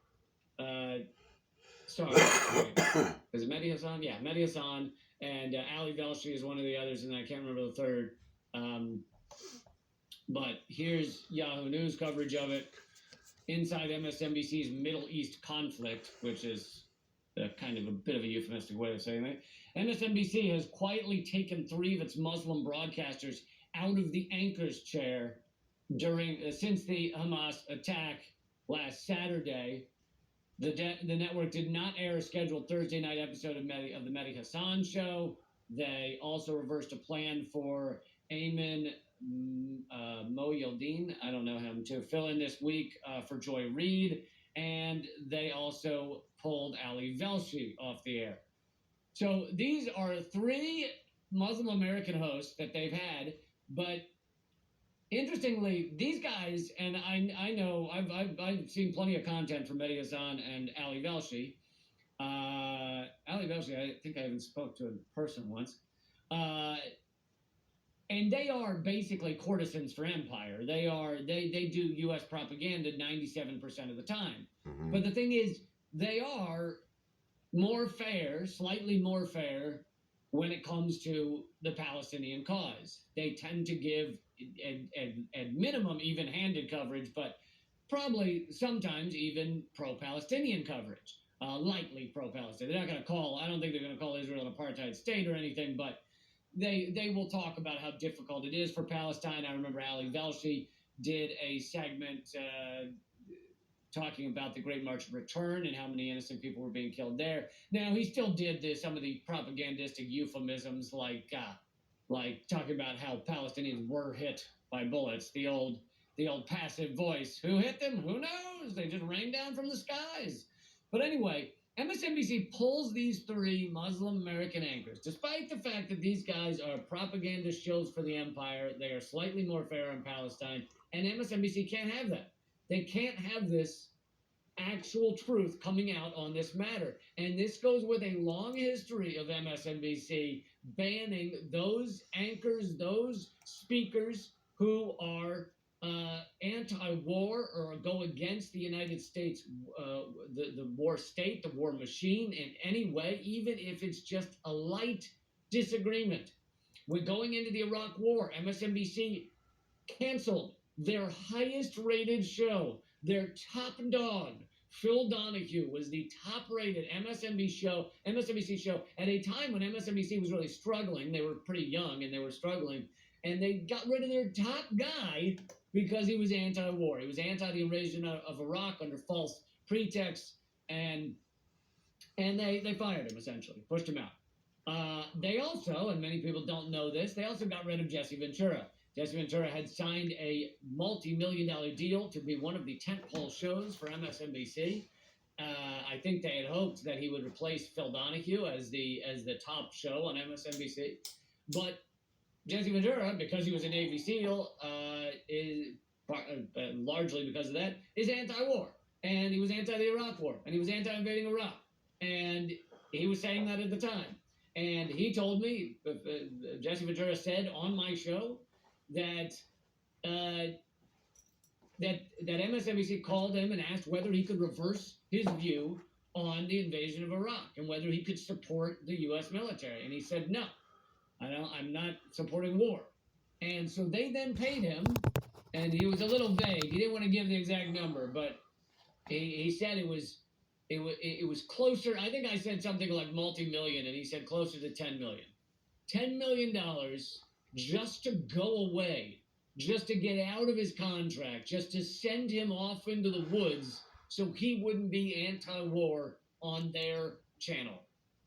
Sorry. Is it Mehdi Hassan? Yeah, Mehdi Hassan. And Ali Velshi is one of the others, and I can't remember the third. But here's Yahoo News coverage of it. Inside MSNBC's Middle East conflict, which is kind of a bit of a euphemistic way of saying that. MSNBC has quietly taken 3 of its Muslim broadcasters out of the anchor's chair since the Hamas attack last Saturday. The network did not air a scheduled Thursday night episode of the Mehdi Hassan show. They also reversed a plan for Ayman Mohyeldin, I don't know him, to fill in this week for Joy Reid. And they also pulled Ali Velshi off the air. So these are 3 Muslim American hosts that they've had, but interestingly, these guys, and I know I've seen plenty of content from Mehdi Hassan and Ali Velshi. Ali Velshi, I think I even spoke to in person once. And they are basically courtesans for empire. They do U.S. propaganda 97% of the time. Mm-hmm. But the thing is, they are more fair, slightly more fair, when it comes to the Palestinian cause. They tend to give, at minimum, even-handed coverage, but probably sometimes even pro-Palestinian coverage, likely pro-Palestinian. They're not going to I don't think they're going to call Israel an apartheid state or anything, but they will talk about how difficult it is for Palestine. I remember Ali Velshi did a segment talking about the Great March of Return and how many innocent people were being killed there. Now, he still did some of the propagandistic euphemisms like talking about how Palestinians were hit by bullets, the old passive voice. Who hit them? Who knows? They just rained down from the skies. But anyway, MSNBC pulls these 3 Muslim American anchors, despite the fact that these guys are propaganda shows for the empire. They are slightly more fair on Palestine, and MSNBC can't have that. They can't have this actual truth coming out on this matter. And this goes with a long history of MSNBC banning those anchors, those speakers who are anti-war or go against the United States, the war state, the war machine in any way, even if it's just a light disagreement. When going into the Iraq War, MSNBC canceled their highest rated show. Their top dog, Phil Donahue, was the top rated MSNBC show at a time when MSNBC was really struggling. They were pretty young and they were struggling. And they got rid of their top guy because he was anti-war. He was anti the invasion of Iraq under false pretexts, and they fired him, essentially, pushed him out. They also, and many people don't know this, they also got rid of Jesse Ventura. Jesse Ventura had signed a multi-million-dollar deal to be one of the tentpole shows for MSNBC. I think they had hoped that he would replace Phil Donahue as the top show on MSNBC, but Jesse Ventura, because he was a Navy SEAL, is largely because of that, is anti-war, and he was anti the Iraq War, and he was anti-invading Iraq, and he was saying that at the time. And he told me, Jesse Ventura said on my show that that MSNBC called him and asked whether he could reverse his view on the invasion of Iraq and whether he could support the U.S. military. And he said, no, I'm not supporting war. And so they then paid him, and he was a little vague. He didn't want to give the exact number, but he said it was closer. I think I said something like multi-million, and he said closer to $10 million. $10 million just to go away, just to get out of his contract, just to send him off into the woods so he wouldn't be anti-war on their channel.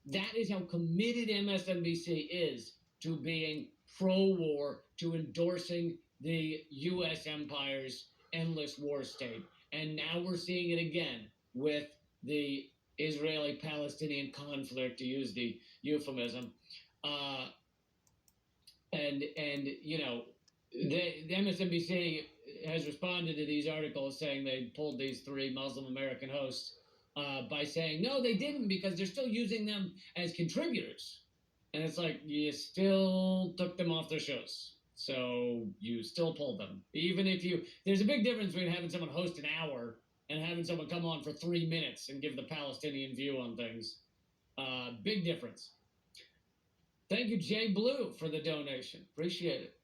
That is how committed MSNBC is to being pro-war, to endorsing the U.S. empire's endless war state. And now we're seeing it again with the Israeli-Palestinian conflict, to use the euphemism. And you know, the MSNBC has responded to these articles saying they pulled these 3 Muslim American hosts by saying, no, they didn't, because they're still using them as contributors. And it's like, you still took them off their shows. So you still pulled them. Even if there's a big difference between having someone host an hour and having someone come on for 3 minutes and give the Palestinian view on things. Big difference. Thank you, Jay Blue, for the donation. Appreciate it.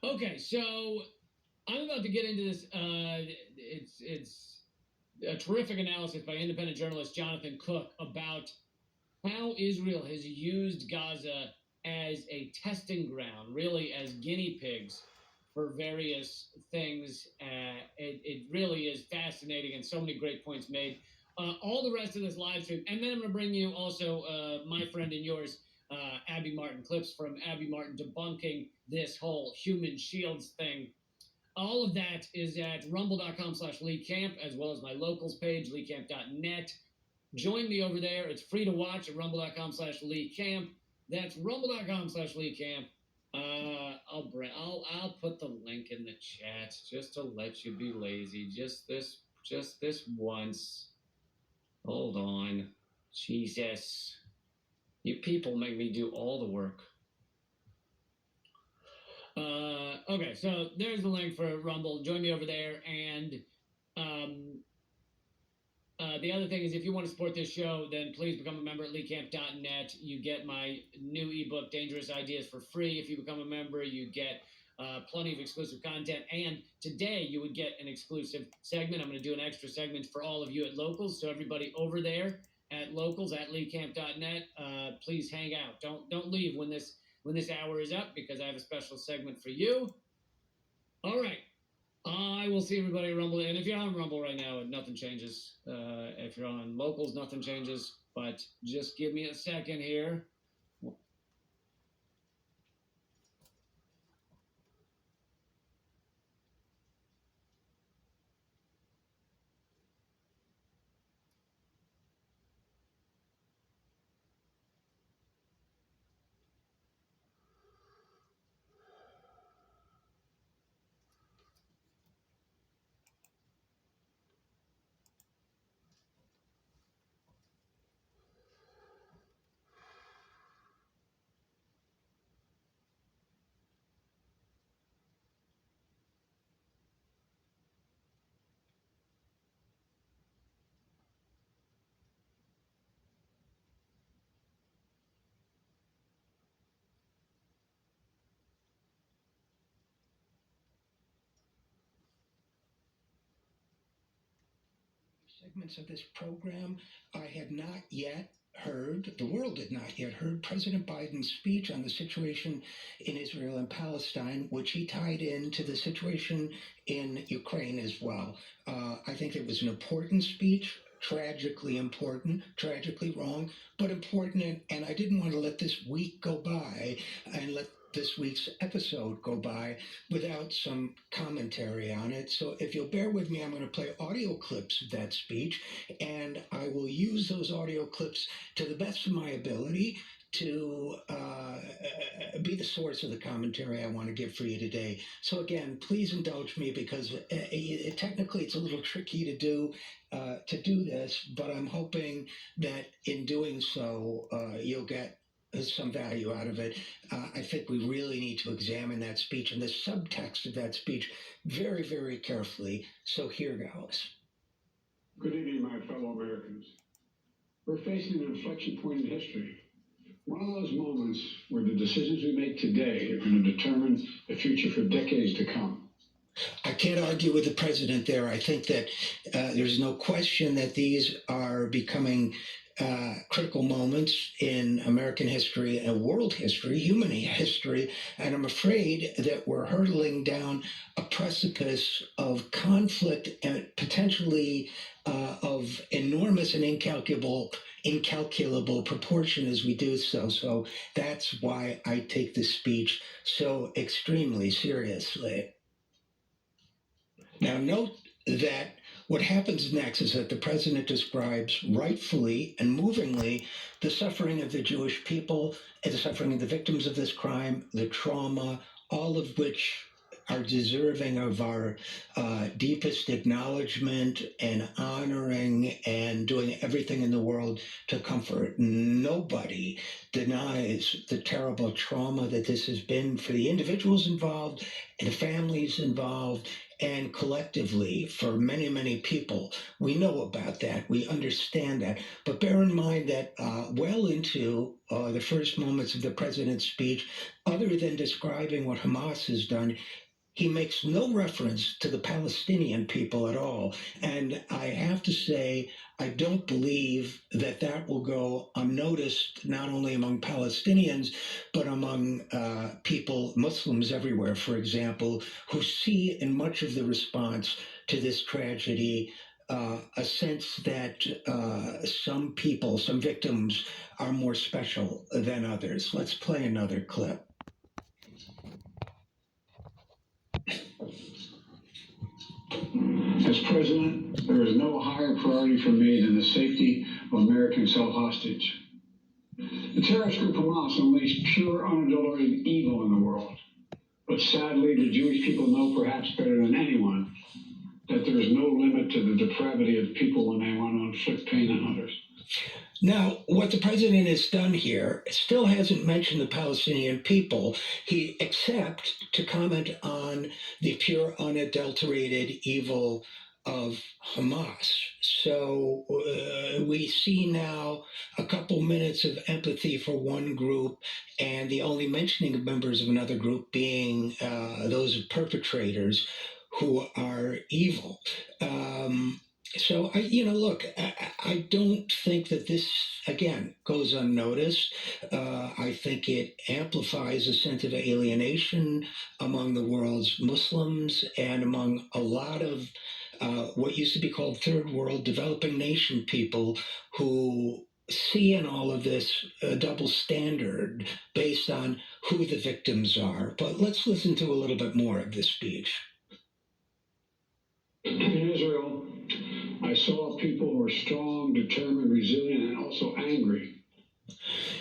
Okay, so I'm about to get into this. It's a terrific analysis by independent journalist Jonathan Cook about how Israel has used Gaza as a testing ground, really as guinea pigs for various things. It really is fascinating, and so many great points made. All the rest of this live stream, and then I'm going to bring you also my friend and yours, Abby Martin, clips from Abby Martin debunking this whole human shields thing. All of that is at rumble.com/Lee Camp, as well as my locals page, leecamp.net. Join me over there. It's free to watch at rumble.com/Lee Camp. That's rumble.com/Lee Camp. I'll put the link in the chat just to let you be lazy. Just this once. Hold on. Jesus. You people make me do all the work. Okay, so there's the link for Rumble. Join me over there. And the other thing is, if you want to support this show, then please become a member at leecamp.net. You get my new ebook, Dangerous Ideas, for free. If you become a member, you get plenty of exclusive content. And today you would get an exclusive segment. I'm going to do an extra segment for all of you at Locals. So everybody over there at Locals at leecamp.net, please hang out. Don't leave when this hour is up, because I have a special segment for you. All right. I will see everybody at Rumble. And if you're on Rumble right now, nothing changes. If you're on Locals, nothing changes. But just give me a second here. segments of this program, I had not yet heard, the world had not yet heard President Biden's speech on the situation in Israel and Palestine, which he tied into the situation in Ukraine as well. I think it was an important speech, tragically important, tragically wrong, but important. And I didn't want to let this week go by and let this week's episode go by without some commentary on it. So if you'll bear with me, I'm going to play audio clips of that speech, and I will use those audio clips to the best of my ability to be the source of the commentary I want to give for you today. So again, please indulge me because technically it's a little tricky to do this, but I'm hoping that in doing so, you'll get some value out of it. I think we really need to examine that speech and the subtext of that speech very, very carefully. So here goes. Good evening, my fellow Americans. We're facing an inflection point in history. One of those moments where the decisions we make today are going to determine the future for decades to come. I can't argue with the president there. I think that there's no question that these are becoming critical moments in American history and world history, human history, and I'm afraid that we're hurtling down a precipice of conflict and potentially of enormous and incalculable proportion as we do so. So that's why I take this speech so extremely seriously. Now, note that what happens next is that the president describes rightfully and movingly the suffering of the Jewish people, and the suffering of the victims of this crime, the trauma, all of which are deserving of our deepest acknowledgement and honoring and doing everything in the world to comfort. Nobody denies the terrible trauma that this has been for the individuals involved and the families involved and collectively for many, many people. We know about that. We understand that. But bear in mind that well into the first moments of the president's speech, other than describing what Hamas has done, he makes no reference to the Palestinian people at all. And I have to say, I don't believe that that will go unnoticed, not only among Palestinians, but among people, Muslims everywhere, for example, who see in much of the response to this tragedy a sense that some people, some victims, are more special than others. Let's play another clip. As president, there is no higher priority for me than the safety of Americans held hostage. The terrorist group Hamas unleashed pure, unadulterated evil in the world. But sadly, the Jewish people know perhaps better than anyone that there is no limit to the depravity of people when they want to inflict pain on others. Now, what the president has done here still hasn't mentioned the Palestinian people, except to comment on the pure, unadulterated evil of Hamas. So we see now a couple minutes of empathy for one group and the only mentioning of members of another group being those perpetrators who are evil. So, I don't think that this, again, goes unnoticed. I think it amplifies a sense of alienation among the world's Muslims and among a lot of what used to be called third world developing nation people who see in all of this a double standard based on who the victims are. But let's listen to a little bit more of this speech. In Israel, I saw people who were strong, determined, resilient, and also angry.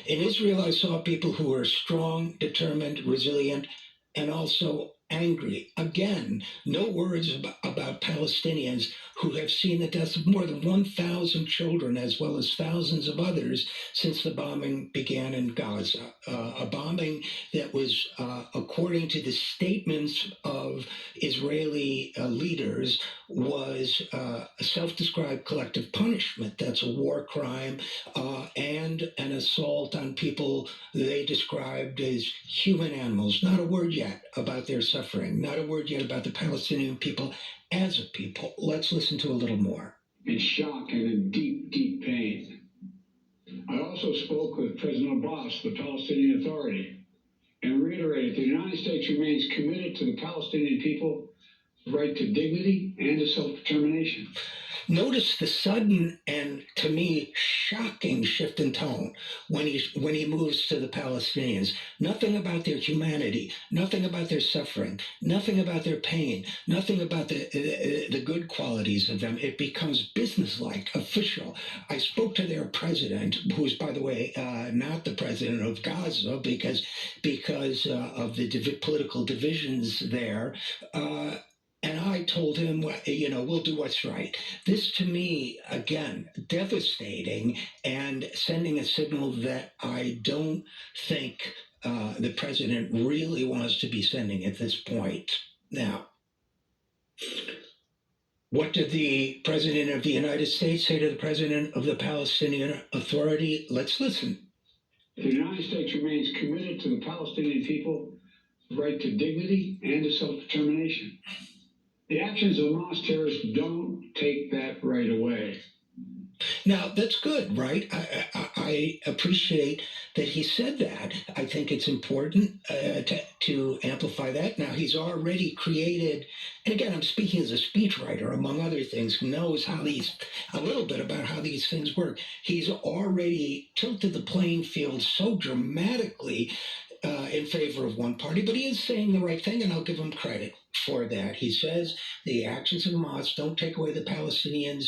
In Israel, I saw people who were strong, determined, resilient, and also angry. Again, no words about Palestinians who have seen the deaths of more than 1,000 children, as well as thousands of others, since the bombing began in Gaza. A bombing that was, according to the statements of Israeli leaders, was a self-described collective punishment. That's a war crime and an assault on people they described as human animals. Not a word yet about their suffering. Not a word yet about the Palestinian people as a people. Let's listen to a little more. in shock and in deep, deep pain. I also spoke with President Abbas, the Palestinian Authority, and reiterated the United States remains committed to the Palestinian people's right to dignity and to self-determination. Notice the sudden and, to me, shocking shift in tone when he moves to the Palestinians. Nothing about their humanity, nothing about their suffering, nothing about their pain, nothing about the good qualities of them. It becomes businesslike, official. I spoke to their president, who's, by the way, not the president of Gaza because of the political divisions there. And I told him, we'll do what's right. This, to me, again, devastating and sending a signal that I don't think the president really wants to be sending at this point. Now, what did the president of the United States say to the president of the Palestinian Authority? Let's listen. The United States remains committed to the Palestinian people's right to dignity and to self-determination. The actions of Lawz terrorists don't take that right away. Now, that's good, right? I appreciate that he said that. I think it's important to amplify that. Now, he's already created, and again, I'm speaking as a speechwriter, among other things, who knows a little bit about how these things work. He's already tilted the playing field so dramatically in favor of one party, but he is saying the right thing, and I'll give him credit for that. He says the actions of Hamas don't take away the Palestinian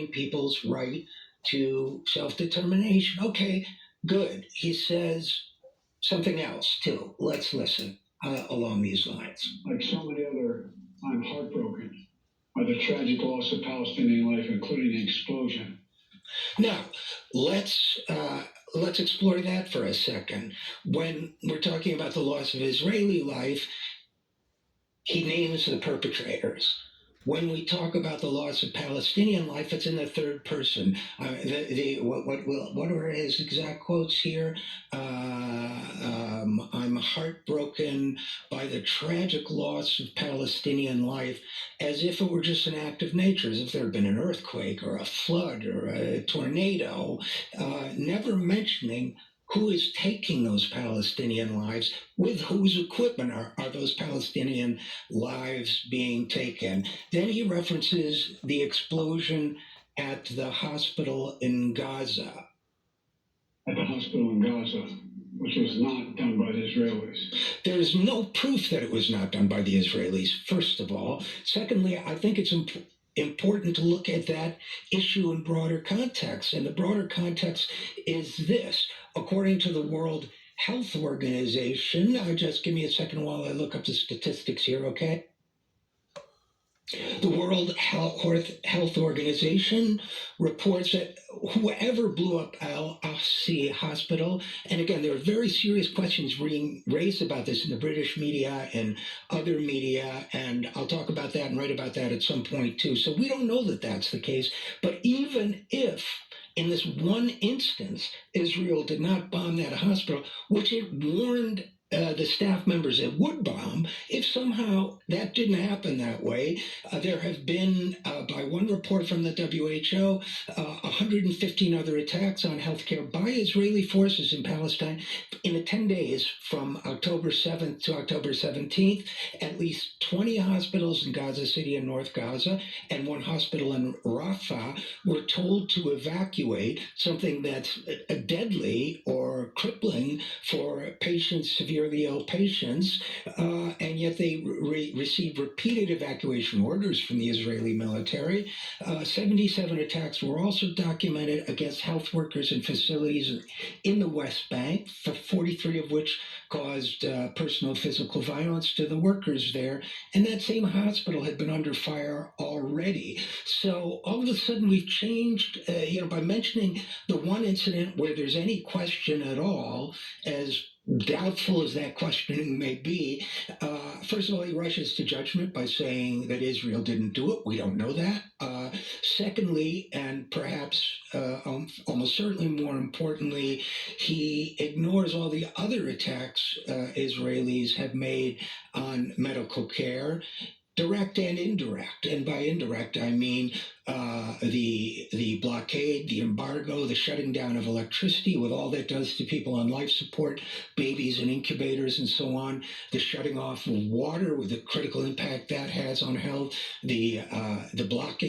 people's right to self-determination. Okay, good. He says something else, too. Let's listen along these lines. Like so many other, I'm heartbroken by the tragic loss of Palestinian life, including the explosion. Now, let's explore that for a second. When we're talking about the loss of Israeli life, he names the perpetrators. When we talk about the loss of Palestinian life, it's in the third person. What are his exact quotes here? I'm heartbroken by the tragic loss of Palestinian life, as if it were just an act of nature, as if there had been an earthquake or a flood or a tornado, never mentioning who is taking those Palestinian lives, with whose equipment are those Palestinian lives being taken. Then he references the explosion at the hospital in Gaza. At the hospital in Gaza, which was not done by the Israelis. There's no proof that it was not done by the Israelis, first of all. Secondly, I think it's important to look at that issue in broader context. And the broader context is this. According to the World Health Organization, just give me a second while I look up the statistics here, okay? The World Health Organization reports that whoever blew up Al-Aqsa Hospital, and again, there are very serious questions being raised about this in the British media and other media, and I'll talk about that and write about that at some point too. So we don't know that that's the case, but even if in this one instance, Israel did not bomb that hospital, which it warned the staff members it would bomb. If somehow that didn't happen that way, there have been, by one report from the WHO, 115 other attacks on healthcare by Israeli forces in Palestine in the 10 days from October 7th to October 17th. At least 20 hospitals in Gaza City and North Gaza and one hospital in Rafah were told to evacuate, something that's deadly or crippling for patients, severely ill patients, and yet they received repeated evacuation orders from the Israeli military. 77 attacks were also documented against health workers and facilities in the West Bank, 43 of which caused personal physical violence to the workers there. And that same hospital had been under fire already. So all of a sudden we've changed, by mentioning the one incident where there's any question at all, as doubtful as that questioning may be, first of all, he rushes to judgment by saying that Israel didn't do it. We don't know that. Secondly, and perhaps almost certainly more importantly, he ignores all the other attacks Israelis have made on medical care, direct and indirect. And by indirect, I mean the blockade, the embargo, the shutting down of electricity with all that does to people on life support, babies and incubators and so on, the shutting off of water with the critical impact that has on health, the blocking